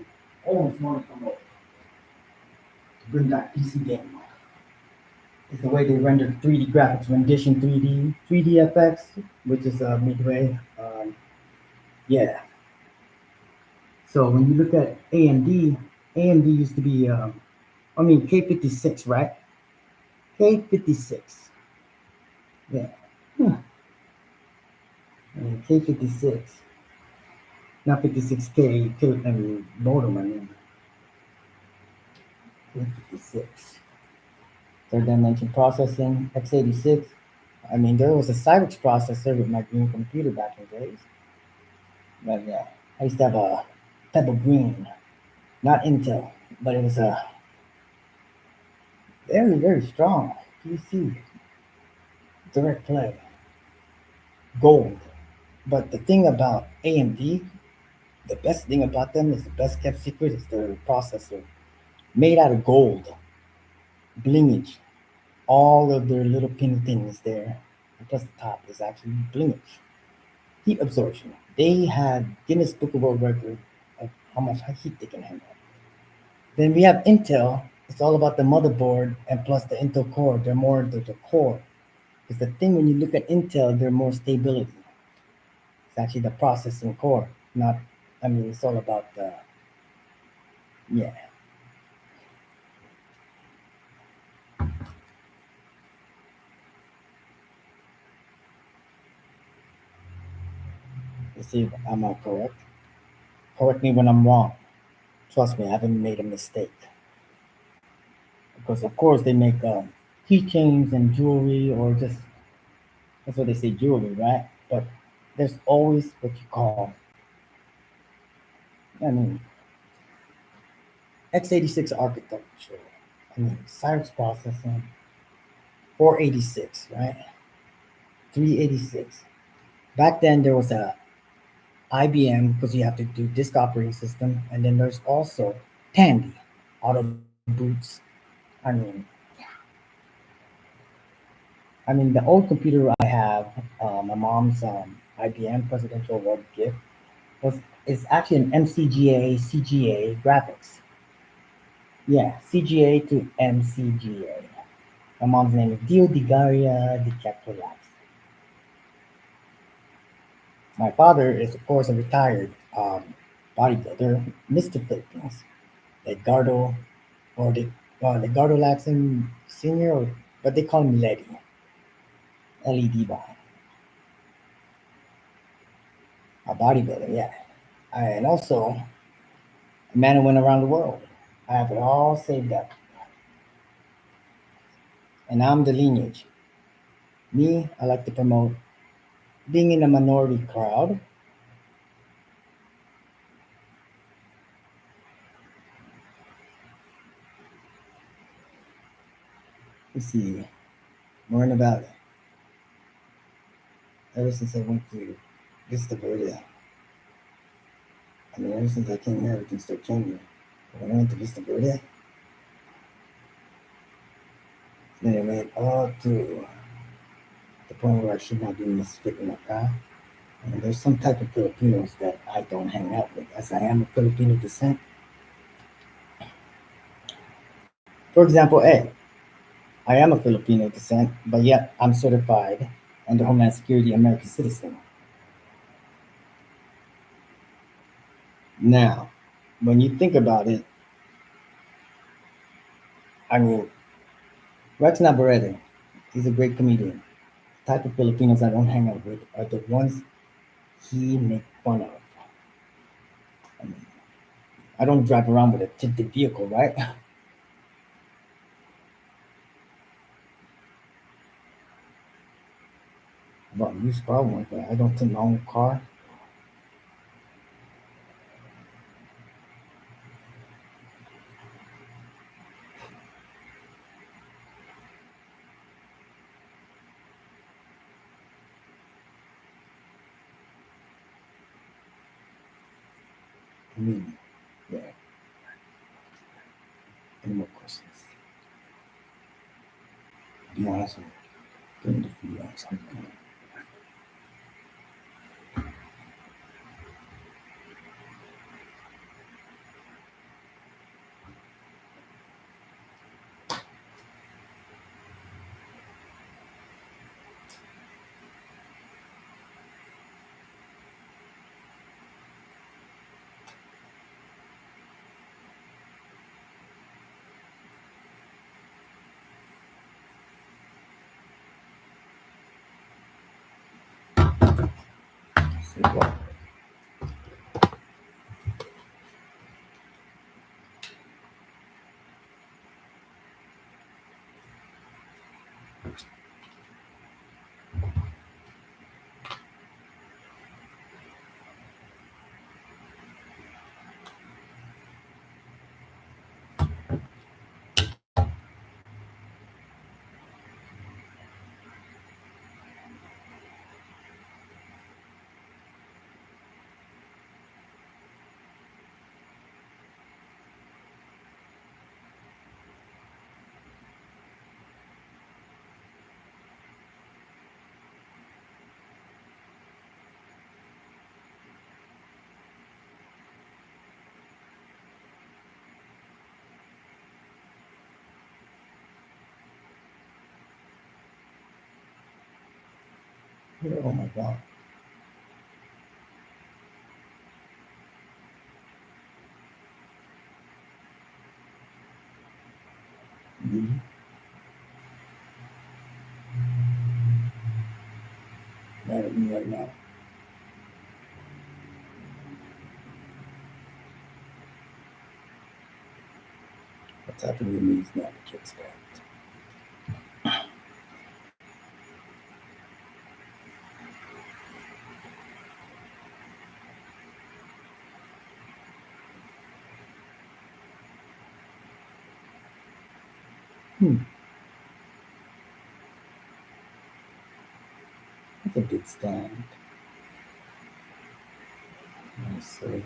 always want to promote. To bring back PC gaming. Is the way they render 3D graphics, rendition 3D, 3D FX, which is midway. Yeah. So when you look at AMD, AMD used to be, K56, right? K56. Yeah. Hmm. K56, not 56K, modem, K56. Third dimension processing, x86. There was a Cyrix processor with my green computer back in the days. But yeah, I used to have a Pebble Green, not Intel, but it was a very, very strong PC, direct play, gold. But the thing about AMD, the best thing about them is the best kept secret is their processor, made out of gold, blingage. All of their little pin things there, and plus the top is actually blingage. Heat absorption. They had Guinness Book of World Record of how much heat they can handle. Then we have Intel. It's all about the motherboard and plus the Intel core. They're more the core. Because the thing when you look at Intel, they're more stability. It's actually the processing core, not. It's all about the yeah. Let's see if I'm not correct. Correct me when I'm wrong. Trust me, I haven't made a mistake. Because of course they make keychains and jewelry, or just that's what they say, jewelry, right? But there's always what you call, I mean, x86 architecture. Cyrix processing, 486, right? 386. Back then there was a IBM because you have to do disk operating system, and then there's also Tandy, Auto Boots. I mean, the old computer I have, my mom's IBM Presidential Award gift was is actually an MCGA CGA graphics. Yeah, CGA to MCGA. My mom's name is Dio Digaria Di Capolax. My father is, of course, a retired bodybuilder, Mr. Philippines, Edgardo, or Edgardo Laxon Sr., but they call him Ledi, LED by, a bodybuilder, yeah. And also, a man who went around the world. I have it all saved up. And I'm the lineage. Me, I like to promote being in a minority crowd. Let's see, Morning Valley. Ever since I went to Vista Verde, ever since I came here, everything started changing. But when I went to Vista Verde, then it went all to the point where I should not be misfit in a crowd. And there's some type of Filipinos that I don't hang out with, as I am of Filipino descent. For example, I am a Filipino descent, but yet I'm certified under Homeland Security American citizen. Now, when you think about it, I mean, Rex Navarrete, he's a great comedian. The type of Filipinos I don't hang out with are the ones he make fun of. I mean, I don't drive around with a tinted vehicle, right? Well, used car one, but I don't tint my own car. I mean, yeah. Any more questions? Yeah, so getting the few on something. See what? Oh my god. Mhm. Mad at me right now. What's happening to me is not what you expect. Hmm. That's a big stand. So the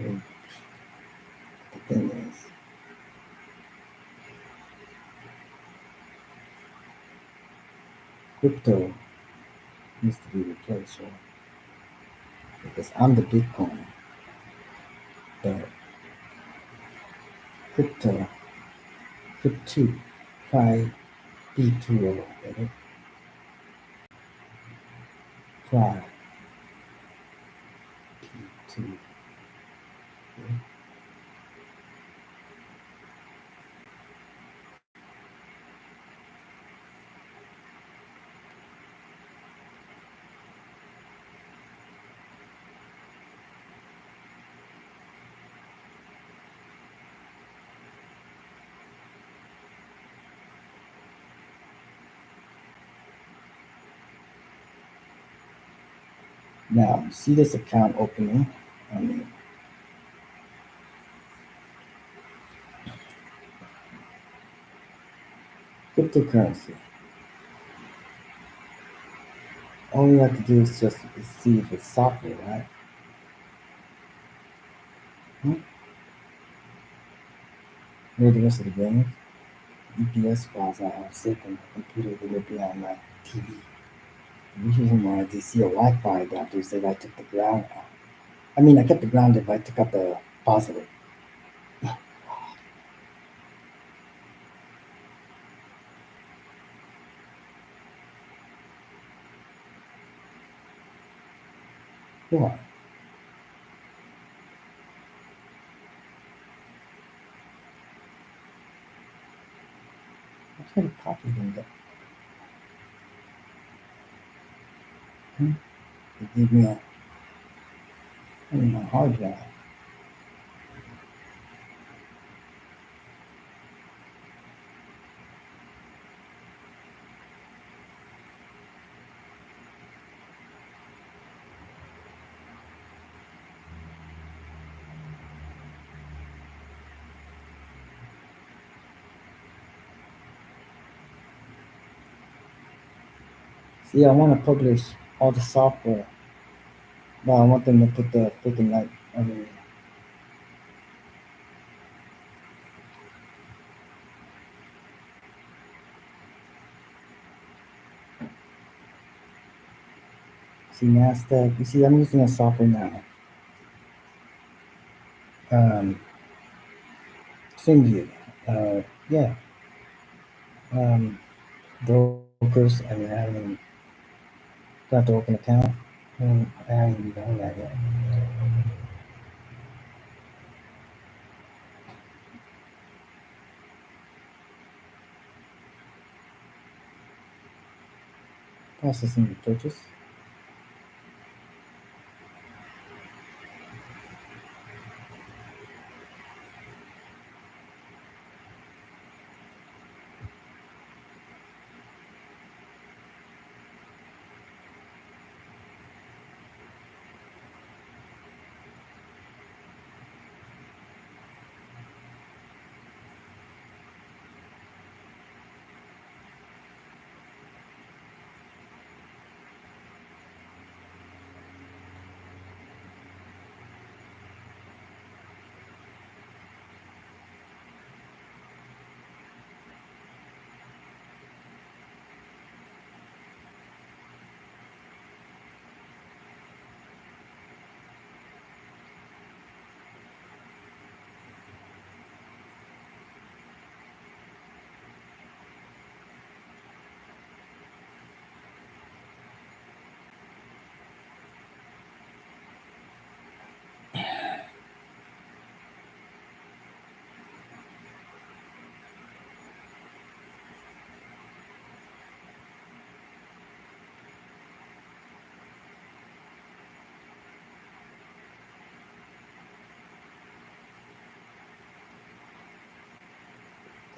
thing is, crypto needs to be replaced, right? Because I'm the Bitcoin, but crypto, crypto, try B2O, right? Try B2. Now, see this account opening? I mean, cryptocurrency. All you have to do is just see if it's software, right? Hmm? Read the rest of the games. EPS files I have saved on my computer that will be on my TV. The reason why they see a Wi-Fi adapter is that I took the ground out. I mean, I kept the grounded, but I took out the positive. Why? I tried to copy them, but hmm, they gave me I mean, a hard drive. See, I want to publish all the software, but I want them to put the freaking like everywhere. See NASDAQ. You see, I'm using a software now. Um, TradingView. Yeah. Um, Brokers. I mean, I haven't even got to open an account. I haven't even done that yet. Processing the purchase.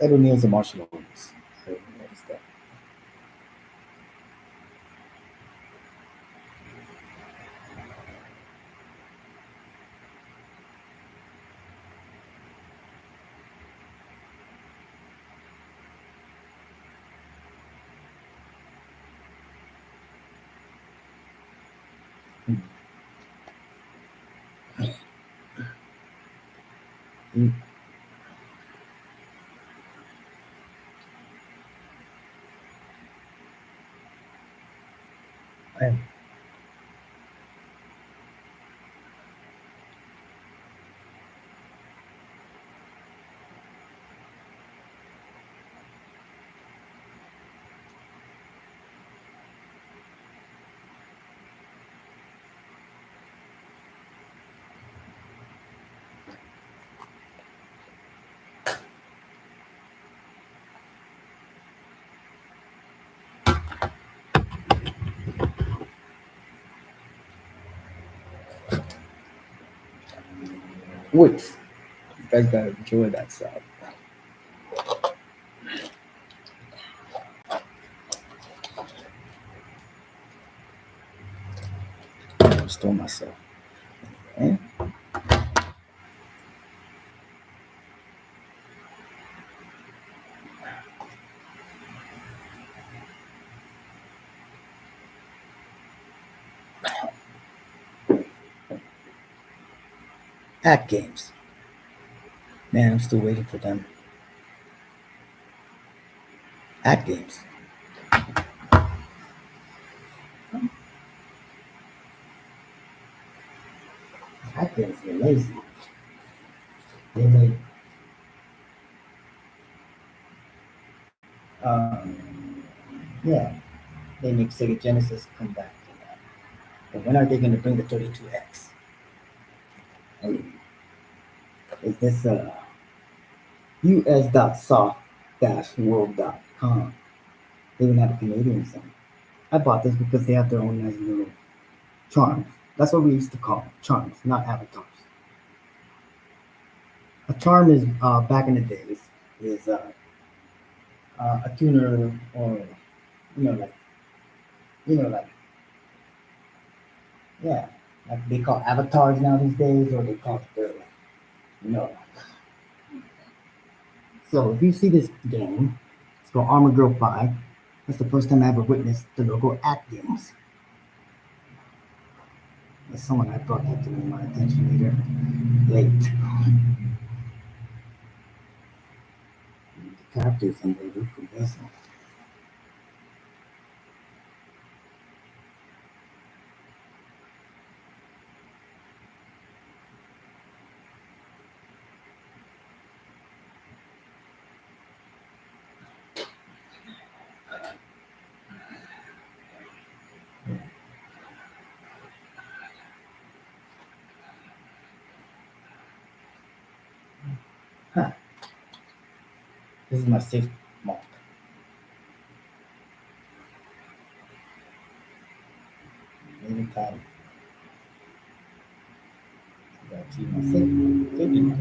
Edward Neal's a martial artist. I noticed that. Mm. And wait, you guys gotta enjoy that side. Restore myself. Okay? Act games. Man, I'm still waiting for them. Act games. Act games are lazy. They make yeah, they make Sega Genesis come back to that. But when are they gonna bring the 32X? I mean, is this us.soft-world.com? They even have a Canadian site. I bought this because they have their own nice little charms. That's what we used to call them, charms, not avatars. A charm is back in the days is a tuner or you know like like yeah, like they call avatars now these days, or they call it their you know. So if you see this game, it's called Armor Girl 5. That's the first time I ever witnessed the logo at games. As someone I brought that to my attention later. Late. The characters in there look amazing. This is my safe mark. Every time I gotta keep my safety mark.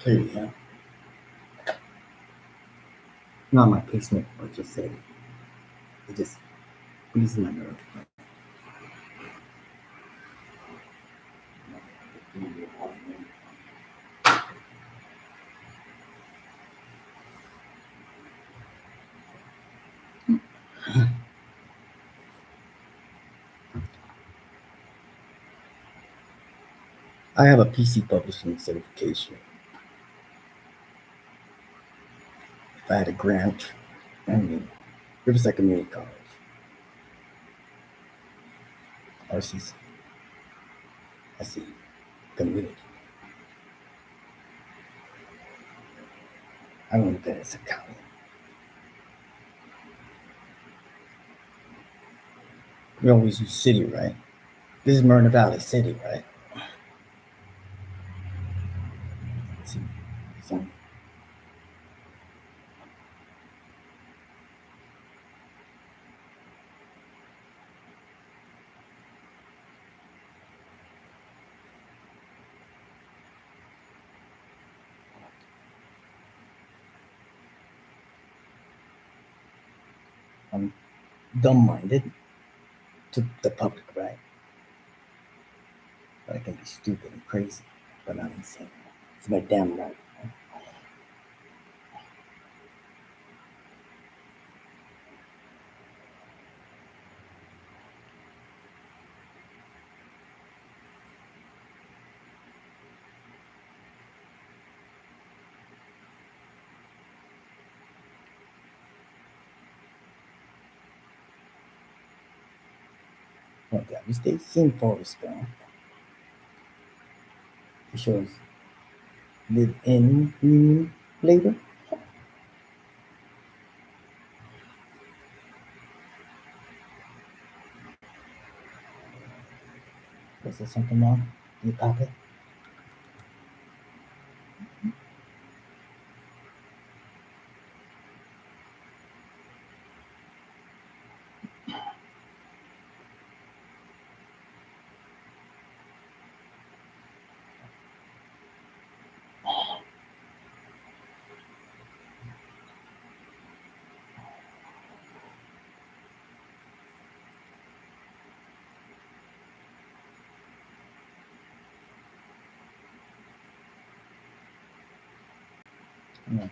Clearly, yeah. Not my pacemaker, but just say it just releases my nerve. I have a PC publishing certification. If I had a grant, I mean, Riverside Community College, RCC, I see, community. I don't look at it as a county. We always use city, right? This is Myrna Valley City, right? Let's see, so I'm dumb-minded to the public, right? But I can be stupid and crazy, but not insane. It's my damn right. Well, yeah, we stay same Forest Gump. It shows live in labor. Was there something wrong? You copy? No.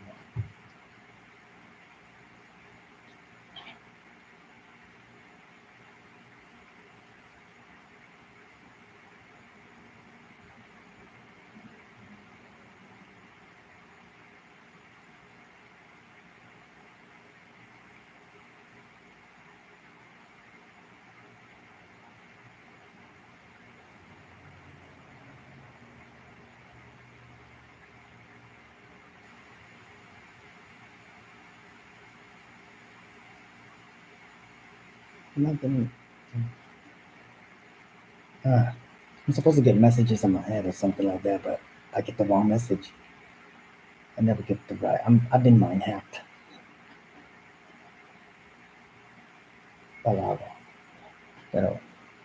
Nothing. I'm supposed to get messages in my head or something like that, but I get the wrong message. I never get the right. I've been mind hacked. Palabra. Pero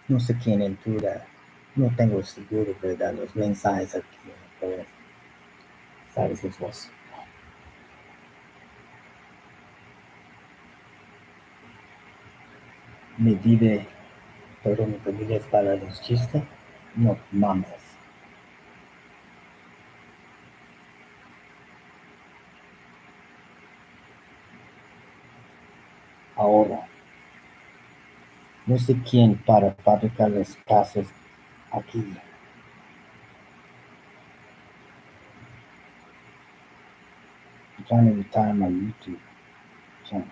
no sé quién intruda. No tengo seguro de dar los mensajes aquí. Pero sabes es vos. Me vive, pero mi familia es para los chistes. No mames. Ahora, no sé quién para fabricar los casos aquí. I'm trying to retire my YouTube channel.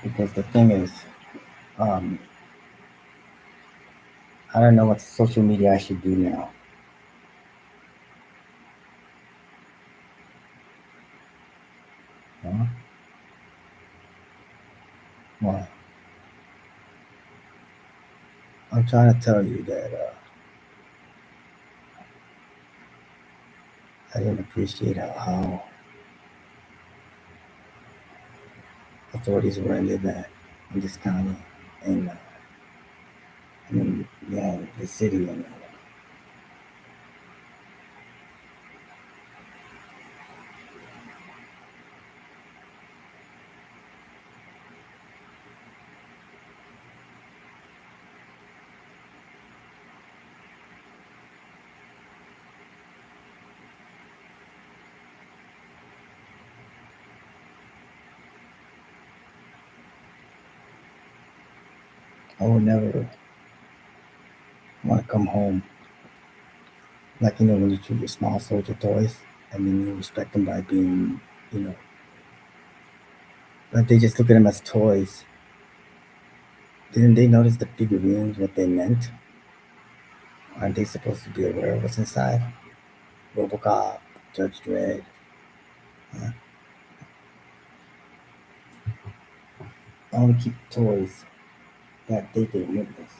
Because the thing is, um, I don't know what social media I should do now. Huh? I'm trying to tell you that I didn't appreciate how authorities where I live at in this county, and I mean, yeah, the city. I mean, I would never want to come home like when you treat your small soldier toys. I mean, you respect them by being, you know, like they just look at them as toys. Didn't they notice the figurines, what they meant? Aren't they supposed to be aware of what's inside? Robocop, Judge Dredd. Uh, I only keep toys that they can witness.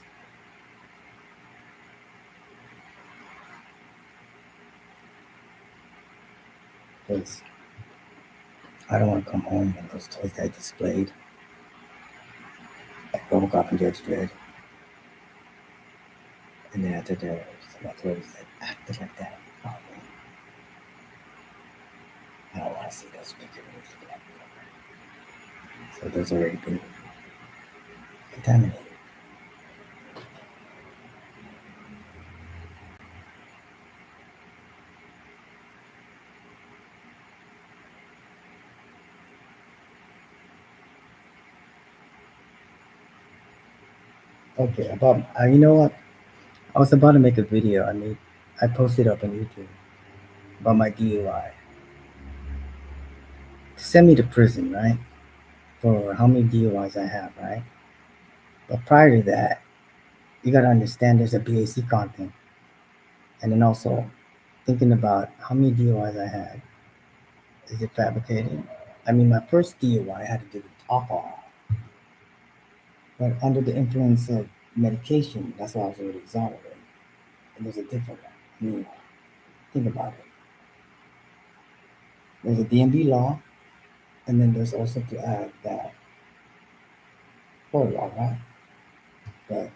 Because I don't want to come home and those toys that I displayed, like Robocop and Judge Dredd, and then after there, some toys that acted like that. Oh, man, I don't want to see those figurines looking at me. So those already been contaminated. Okay, you know what? I was about to make a video. I posted up on YouTube about my DUI to send me to prison, right? For how many DUIs I have, right? But prior to that, you got to understand there's a BAC content. And then also thinking about how many DUIs I had. Is it fabricated? I mean, my first DUI had to do with alcohol, but under the influence of medication, that's why I was already exonerated. And there's a different, I mean, think about it. There's a DMV law, and then there's also to add that Florida law, right? But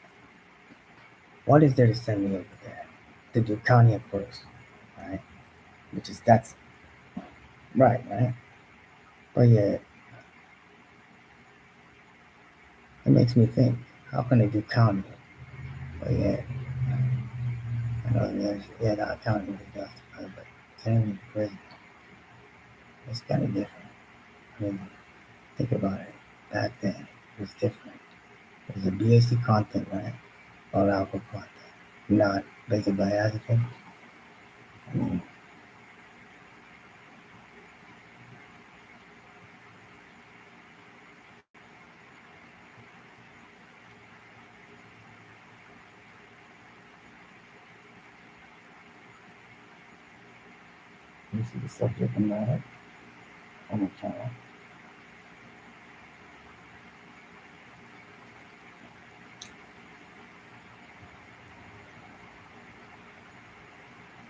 what is there to send me over there? To do county at first, right? Which is that's right, right? But yeah, it makes me think, how can I do county? But yeah, I know yeah, not county is justified, but sending me to prison, it's kind of different. I mean, think about it. Back then, it was different. There's a BAC content, right? All alcohol content, not benzodiazepine. I mean, this is the subject matter on the channel.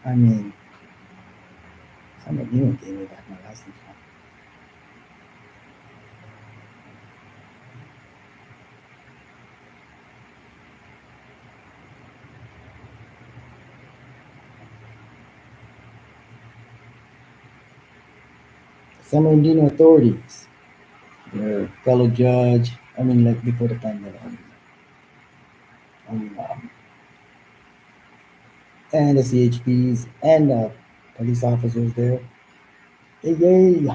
I mean, somebody even gave me back my license. San Bernardino authorities, their fellow judge, I mean, like before the pandemic, and the CHPs and police officers there. Hey, yay!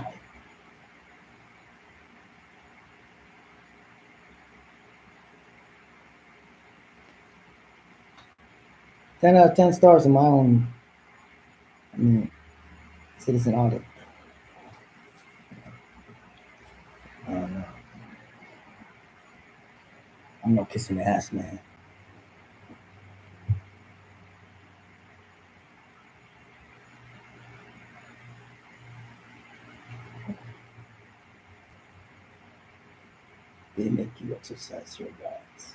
10 out of 10 stars in my own, I mean, citizen audit. I don't know. I'm no kissing ass, man. They make you exercise your rights.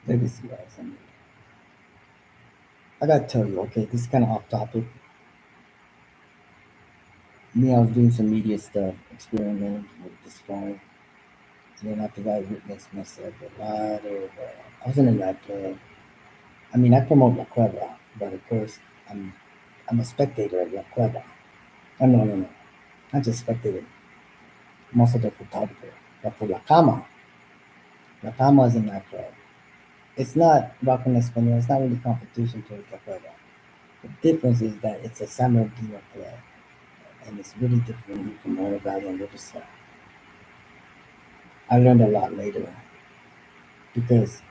legacy wise. I mean, I gotta tell you, okay, this is kind of off topic. Me, I was doing some media stuff, experimenting with this phone, and then after that, I witnessed myself a lot of. I was in a nightclub. I mean, I promote La Cueva, but of course, I'm I'm a spectator of La Cueva. Oh, no, no, no, not just spectator. I'm also the photographer. But for La Cama is a nightclub. It's not rock en español. It's not really competition to La Cueva. The difference is that it's a San Bernardino club, and it's really different from Moreno Valley and Riverside. I learned a lot later because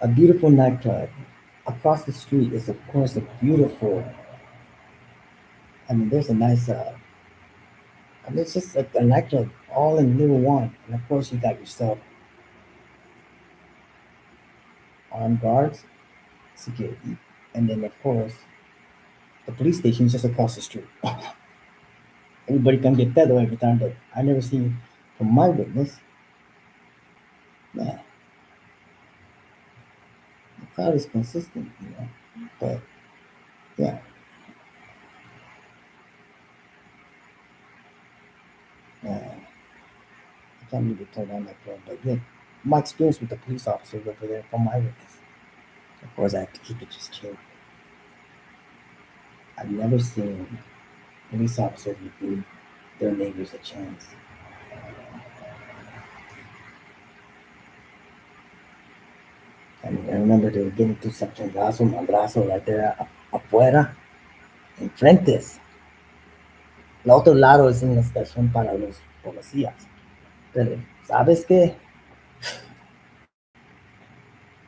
a beautiful nightclub across the street is, of course, a beautiful. I mean, there's a nice. I mean, it's just like a nightclub all in little one, and of course, you got yourself armed guards, security, and then of course, the police station is just across the street. Everybody can get that every time, but I never seen from my witness. Man, the crowd is consistent, you know. But yeah, man, I can't believe they tore down that club. But yeah, my experience with the police officers over there from my witness. Of course, I have to keep it just chill. I've never seen police officers give their neighbors a chance. I mean, I remember they were getting to some chingazo, madrazo right there afuera, enfrentes. El otro lado es una estación para los policías. Pero, ¿sabes qué?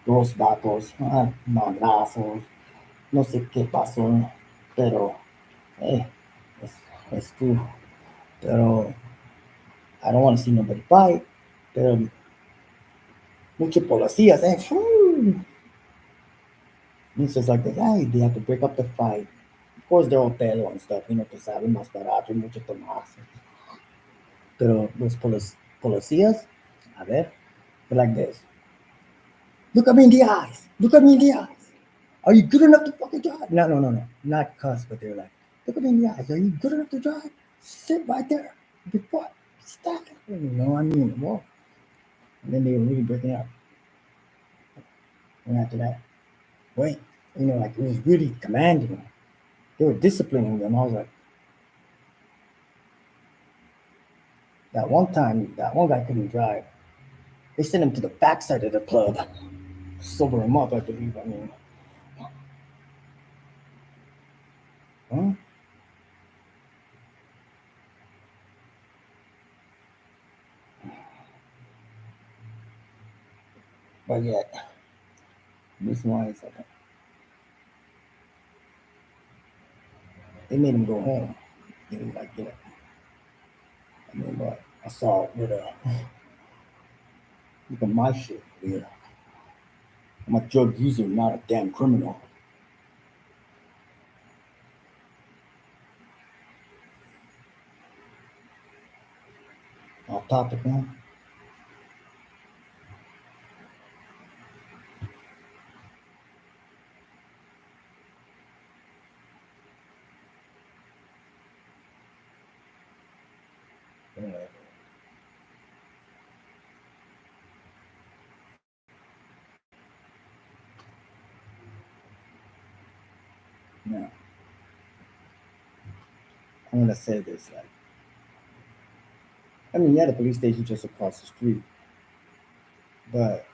Dos vatos, madrazos, no sé qué pasó, pero, eh, es, es tú. Pero, I don't want to see nobody fight, pero muchos policías, it's just like, hey, they have to break up the fight. Of course, they're all pelo and stuff, you know, que saben más barato, mucho tomarse. Pero los policías, a ver, they're like this. Look at me in the eyes. Look at me in the eyes. Are you good enough to fucking drive? No, no, no, no. Not cuss, but they're like, look at me in the eyes. Are you good enough to drive? Sit right there. Before stop. You know, I mean, whoa. And then they were really breaking up. And after that, wait, you know, like it was really commanding. They were disciplining them. I was like, that one time, that one guy couldn't drive. They sent him to the backside of the club, sober him up, I believe. I mean, huh? But yet, this one is like, they made him go home. He was like, you know, I mean, but assault with a, look at my shit. Yeah. I'm a drug user, not a damn criminal. Off topic, man. Yeah. Now, I'm gonna say this, like, I mean, yeah, the police station just across the street, but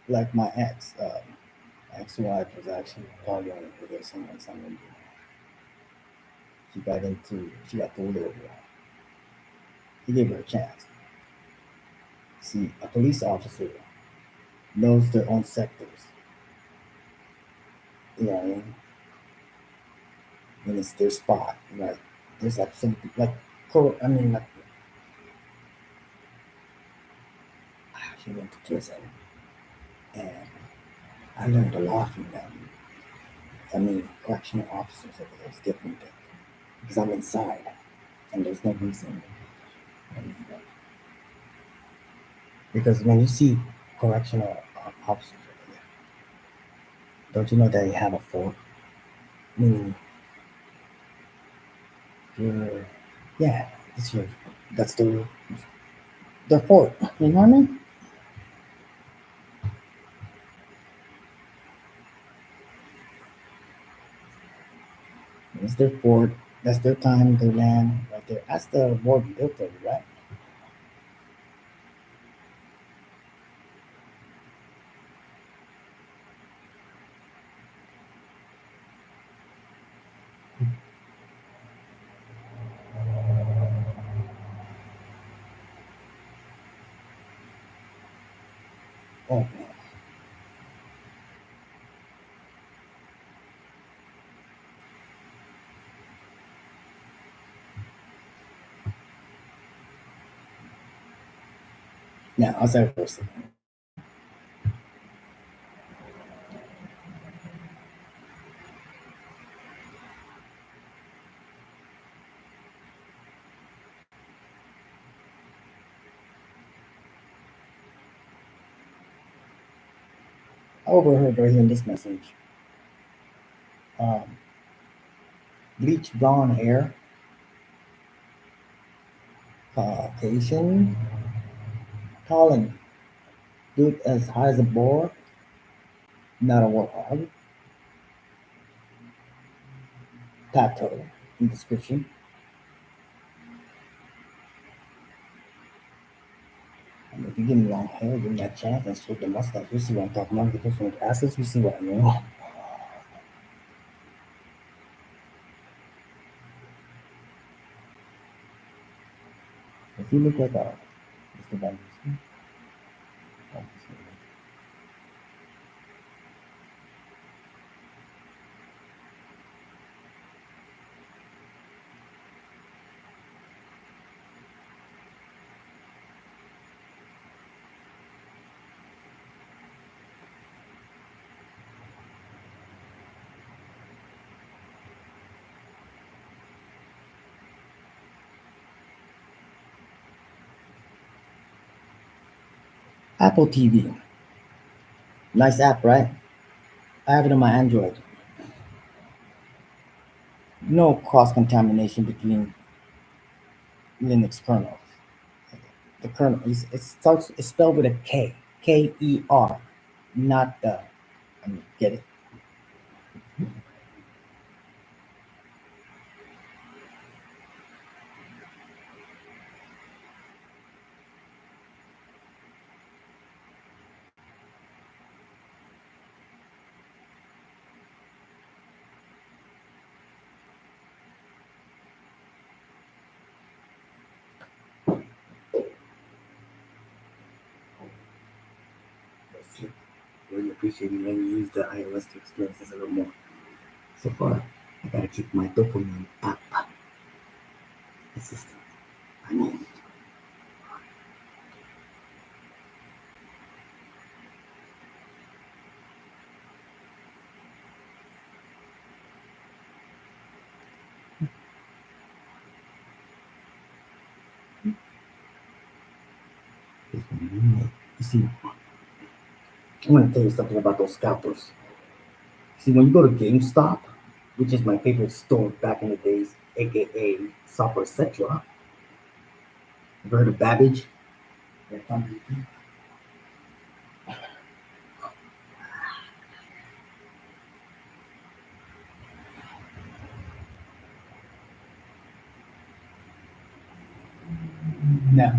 like my ex-wife was actually partying with her someone. She got pulled over. He gave her a chance. See, a police officer knows their own sectors. You know what I mean? When it's their spot, right? There's like some like, I mean, like she went to prison, and I learned a lot from them. I mean, correctional officers over there is different because I'm inside, and there's no reason. And, Because when you see correctional officers, don't you know that they have a fort? Meaning, you're, yeah, it's your, that's the fort. You know what I mean? It's their fort. That's their time, their land, right there. That's the warden built there, right? Oh, now as I was saying, I overheard right here in this message. Um, bleach blonde hair, Caucasian, tall and built as high as a boar, not a warthog, tattoo in description. And if you give me long hair, give me that chance and shave the mustache, you see what I'm talking about. The different glasses, you see what I mean. If you look like Mr. Banderson, Apple TV, nice app, right? I have it on my Android. No cross contamination between Linux kernels. The kernel is it starts it's spelled with a K, K-E-R, not the. I mean, get it? Really appreciate you letting me use the iOS to experience this a little more. So far, I gotta keep my dopamine app consistent. I mean, you see, I'm gonna tell you something about those scalpers. See, when you go to GameStop, which is my favorite store back in the days, aka Software Etc. You ever heard of Babbage? Now,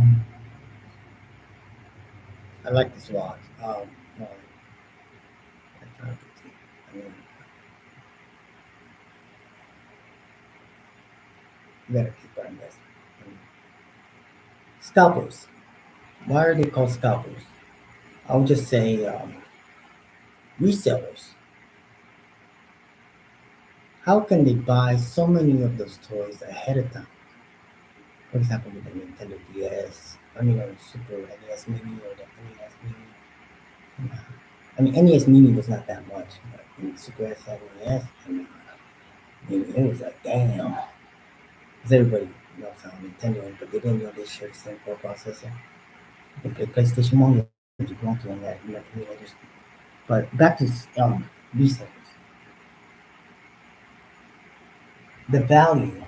I like this watch. No, I mean, you gotta keep buying this. I mean, scalpers. Why are they called scalpers? I'll just say resellers. How can they buy so many of those toys ahead of time? For example, with the Nintendo DS, I mean, or Super NES Mini or the NES Mini. You know, I mean, NES Mini was not that much, but in Super S and NES, and Mini, it was like, damn. Because everybody knows how Nintendo is, but they didn't know they shared the same core processor. You can play PlayStation 1 games if you want to on that. But back to resellers. The value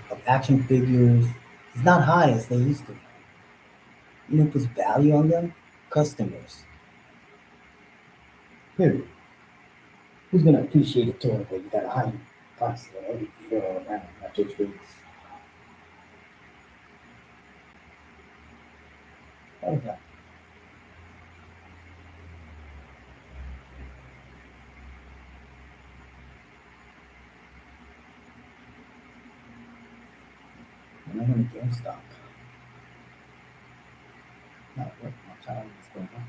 of action figures is not high as they used to be. You know who puts value on them? Customers. Period. Who's gonna appreciate a toy that you got a high price for every year around after it's released? What is that? When I'm in a GameStop, not what my child is going on.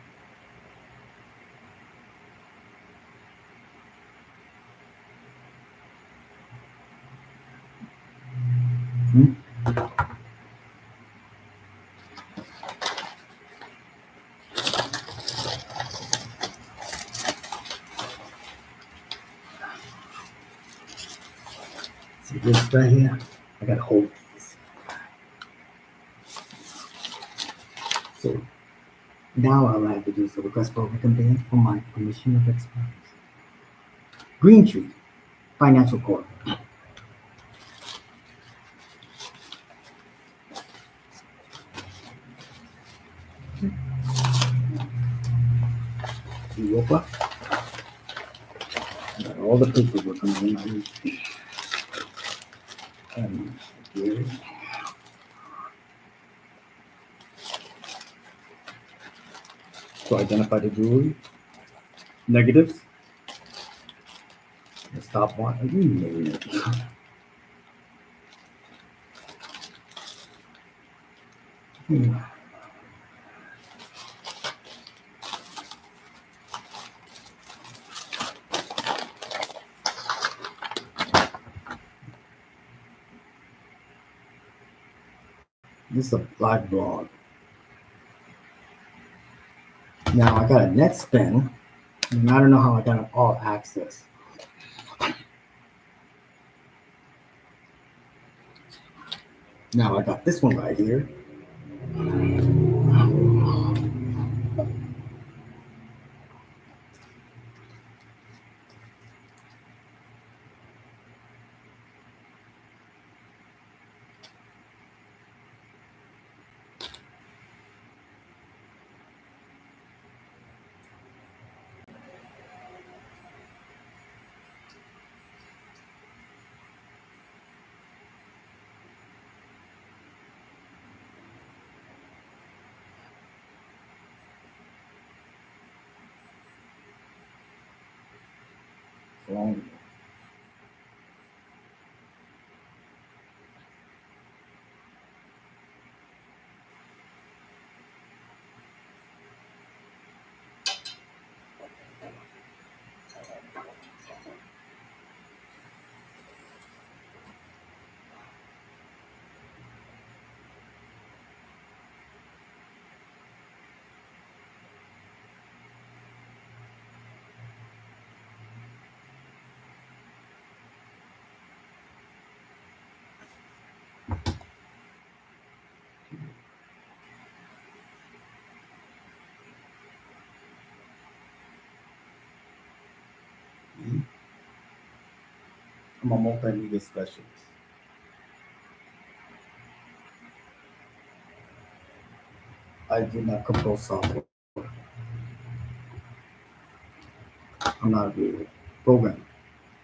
Hmm? See this right here? I gotta hold these. So now I'll have to do a request for recompense for my permission of expense. Green Tree Financial Corp. You woke up, got all the paperwork on my and here. To identify the jewelry, negatives, the stop watch, you name it. Hmm. This is a live blog. Now I got a net spin, and I don't know how I got all access. Now I got this one right here. So I'm a multimedia specialist. I do not compose software. I'm not a real programmer.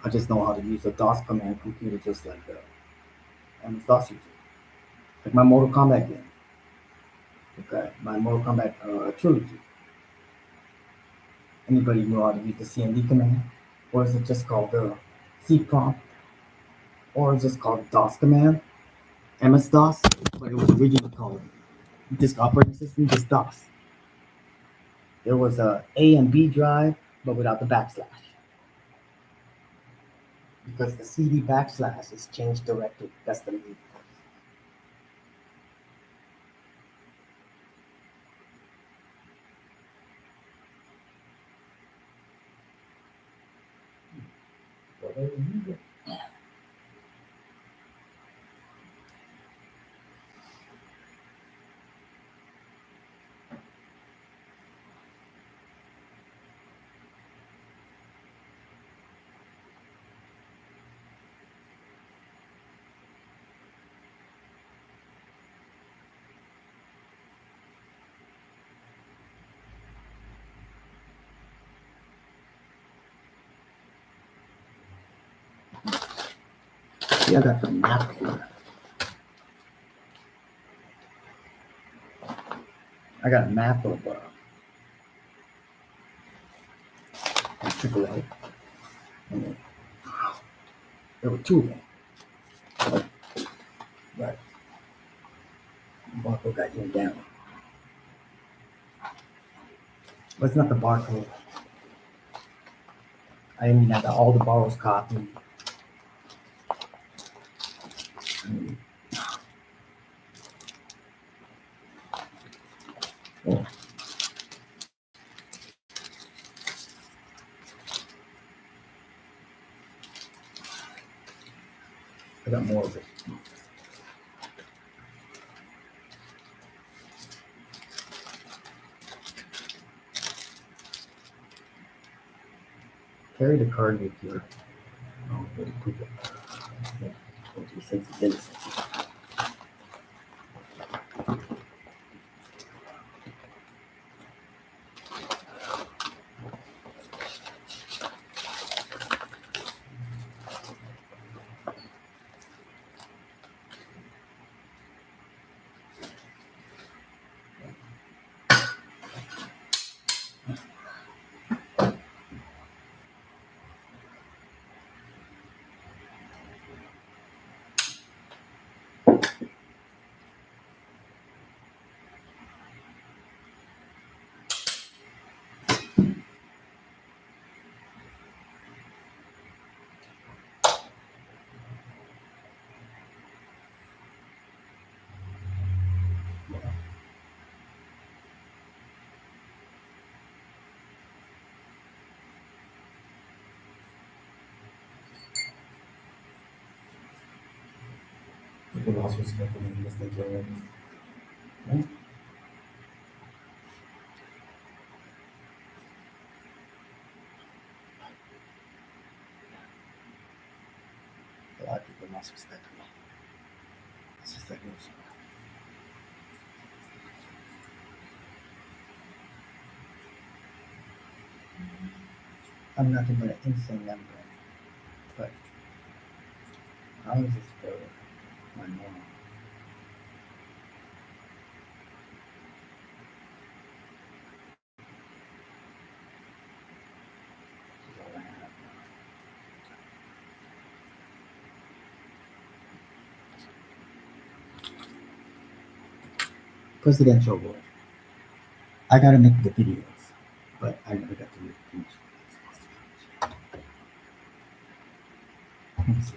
I just know how to use a DOS command computer just like that. I'm a DOS user. Like my Mortal Kombat game. Okay, my Mortal Kombat trilogy. Anybody know how to use the CMD command? Or is it just called the C prompt? Or is it just called DOS command? MS DOS? But it was originally called disk operating system, just DOS. There was a A and B drive, but without the backslash. Because the CD backslash is changed directory. That's the meaning. See, I got the map here. I got a map of AAA. And there were two of them. But Barco got you down. But it's not the barcode. I mean, I got all the borrows copied. I mean, oh. I got more of it. Carry the card with you. Oh, but it put it. Sensibility. People also speculating this thing already. Right? A lot of people must respect me. It's just like this. I'm nothing but an insane number. But how is this for my normal? This is all I have. Presidential role. I gotta make the videos, but I never got to finish. Let me see.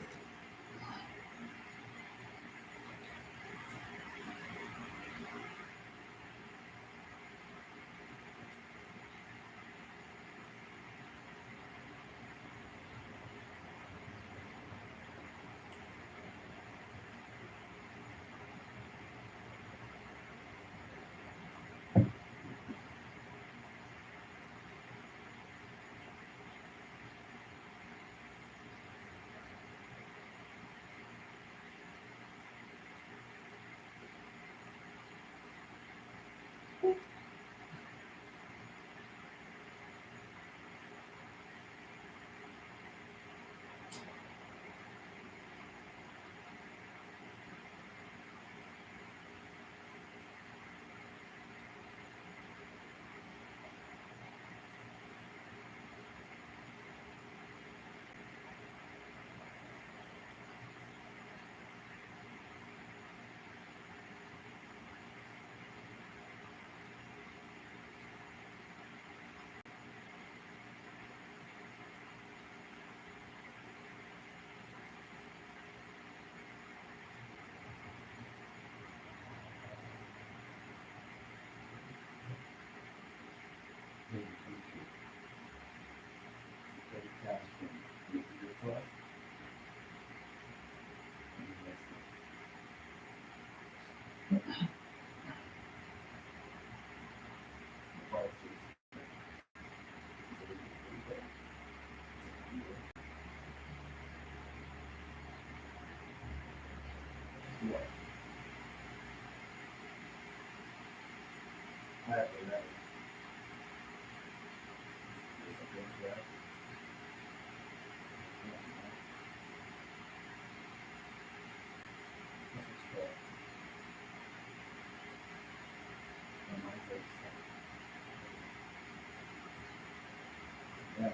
Yeah.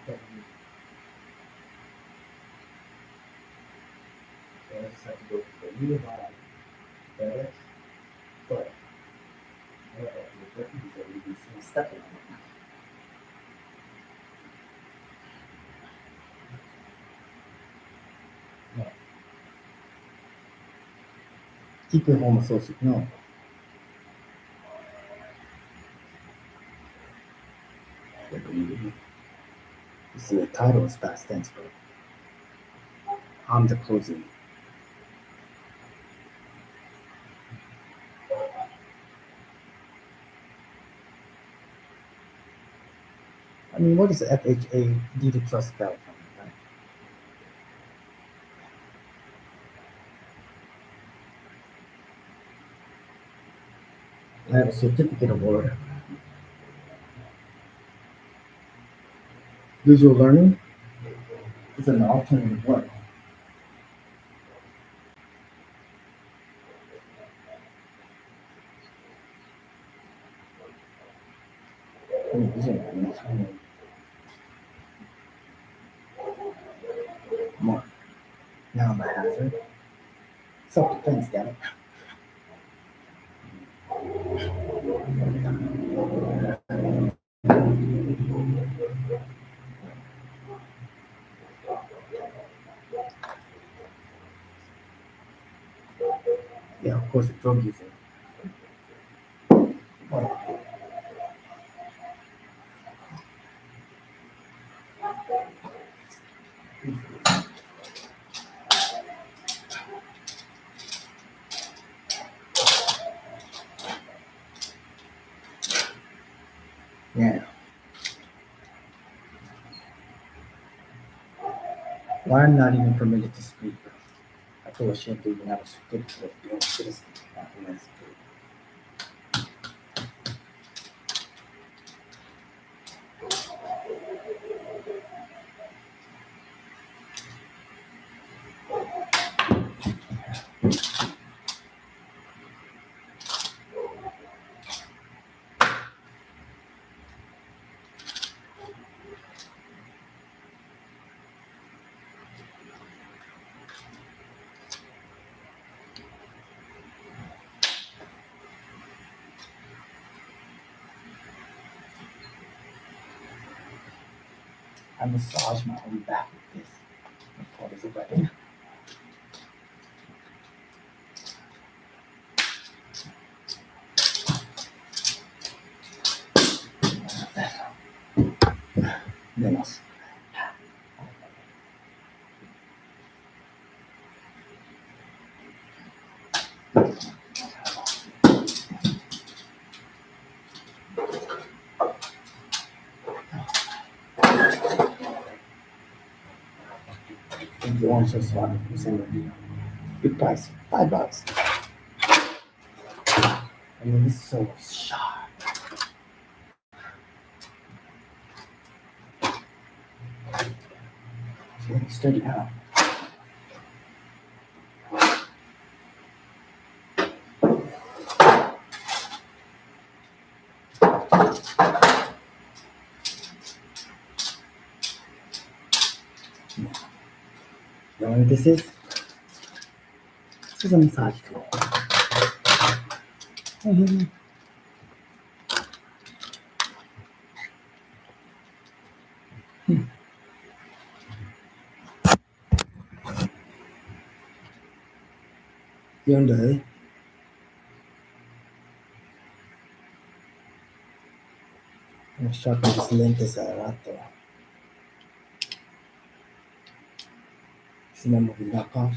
So I just have to go to the nearby FedEx, but I got the deputies that we've been seeing stepping on it. Yeah. Keep your home associate. No. You see, the title is past tense, but I'm the closing. I mean, what is the FHA deed of trust about? Right? I have a certificate of order. Visual learning is an alternative way. I mean, visual learning is kind of more. Now I'm a hazard. Self-defense, damn it. Yeah, of course, a drug user. Well, yeah. Why I'm not even permitted to speak. I feel ashamed to even have a certificate of being a citizen. I massage my own back with this. What is a weapon? Menos. If you want to swap it, you send it. Good price, $5. I mean, this is so sharp. Very sturdy, huh? You know what this is? This is a massage tool. Mhm. Yun đấy. Voy a sharpen mis lentes a rato. Si me moví acá.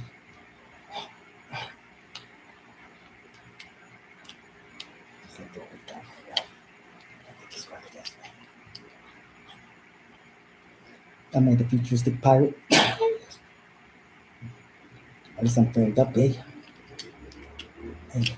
I made the futuristic pirate. At least I'm framed up, eh? Hey.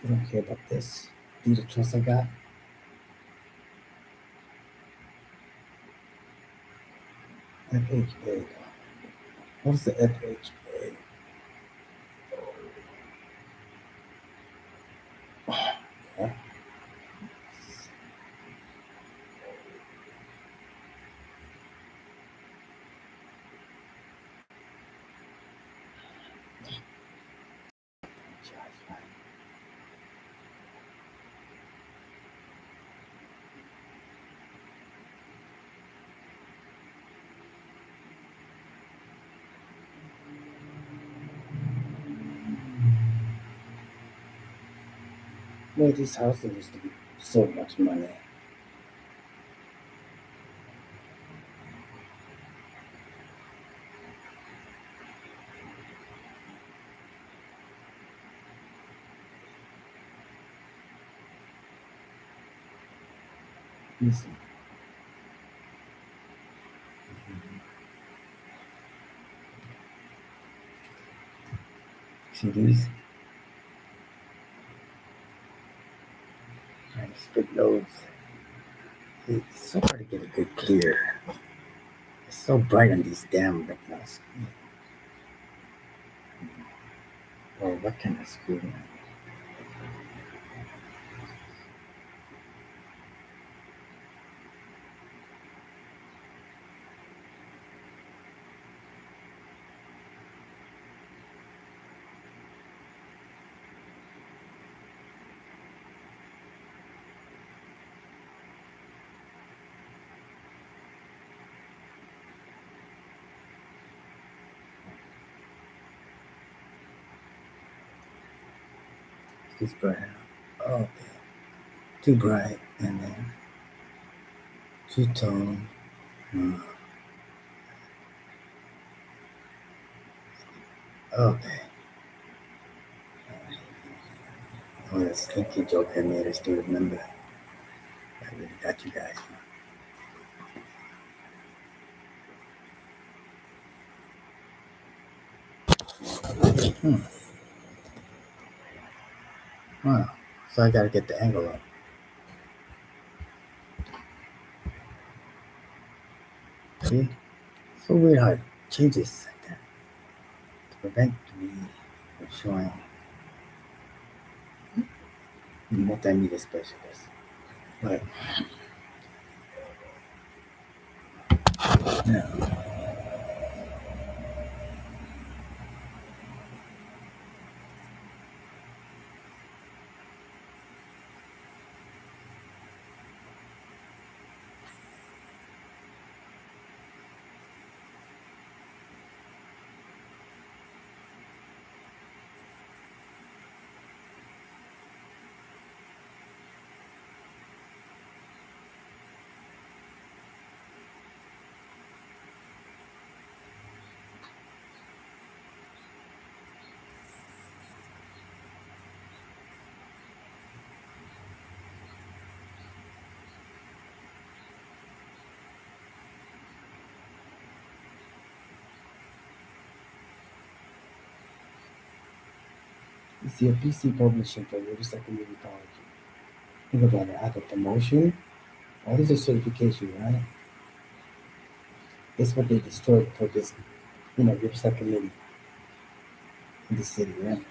You don't care about this. Do the trust I got? FHA. What is the FHA? Yeah. Well, this house used to be so much money. Listen, see these? Nice, good loads. It's so hard to get a good clear. It's so bright on these damn retinals. Oh, what kind of screw? It's bright. Oh, okay. Too bright, and then too tone. Mm, okay. Oh, that stinky joke I made. I still remember. I really got you guys. Hmm. Wow. So I gotta get the angle up. See? So weird how it changes like that to prevent me from showing multimedia specialist. But yeah, you see a PC publishing for motorcycle movie college. Think about it. I have a promotion. All this is certification, right? It's what they destroyed for this, motorcycle movie in the city, right?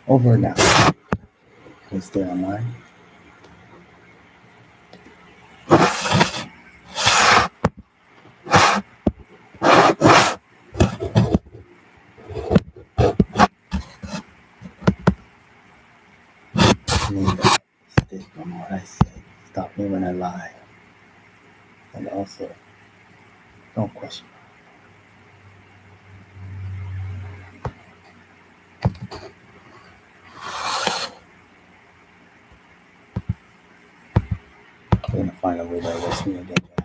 Over and out. Please stay online. Stick on what I say. Stop me when I lie. And also, don't question. We're gonna find a way to arrest me again.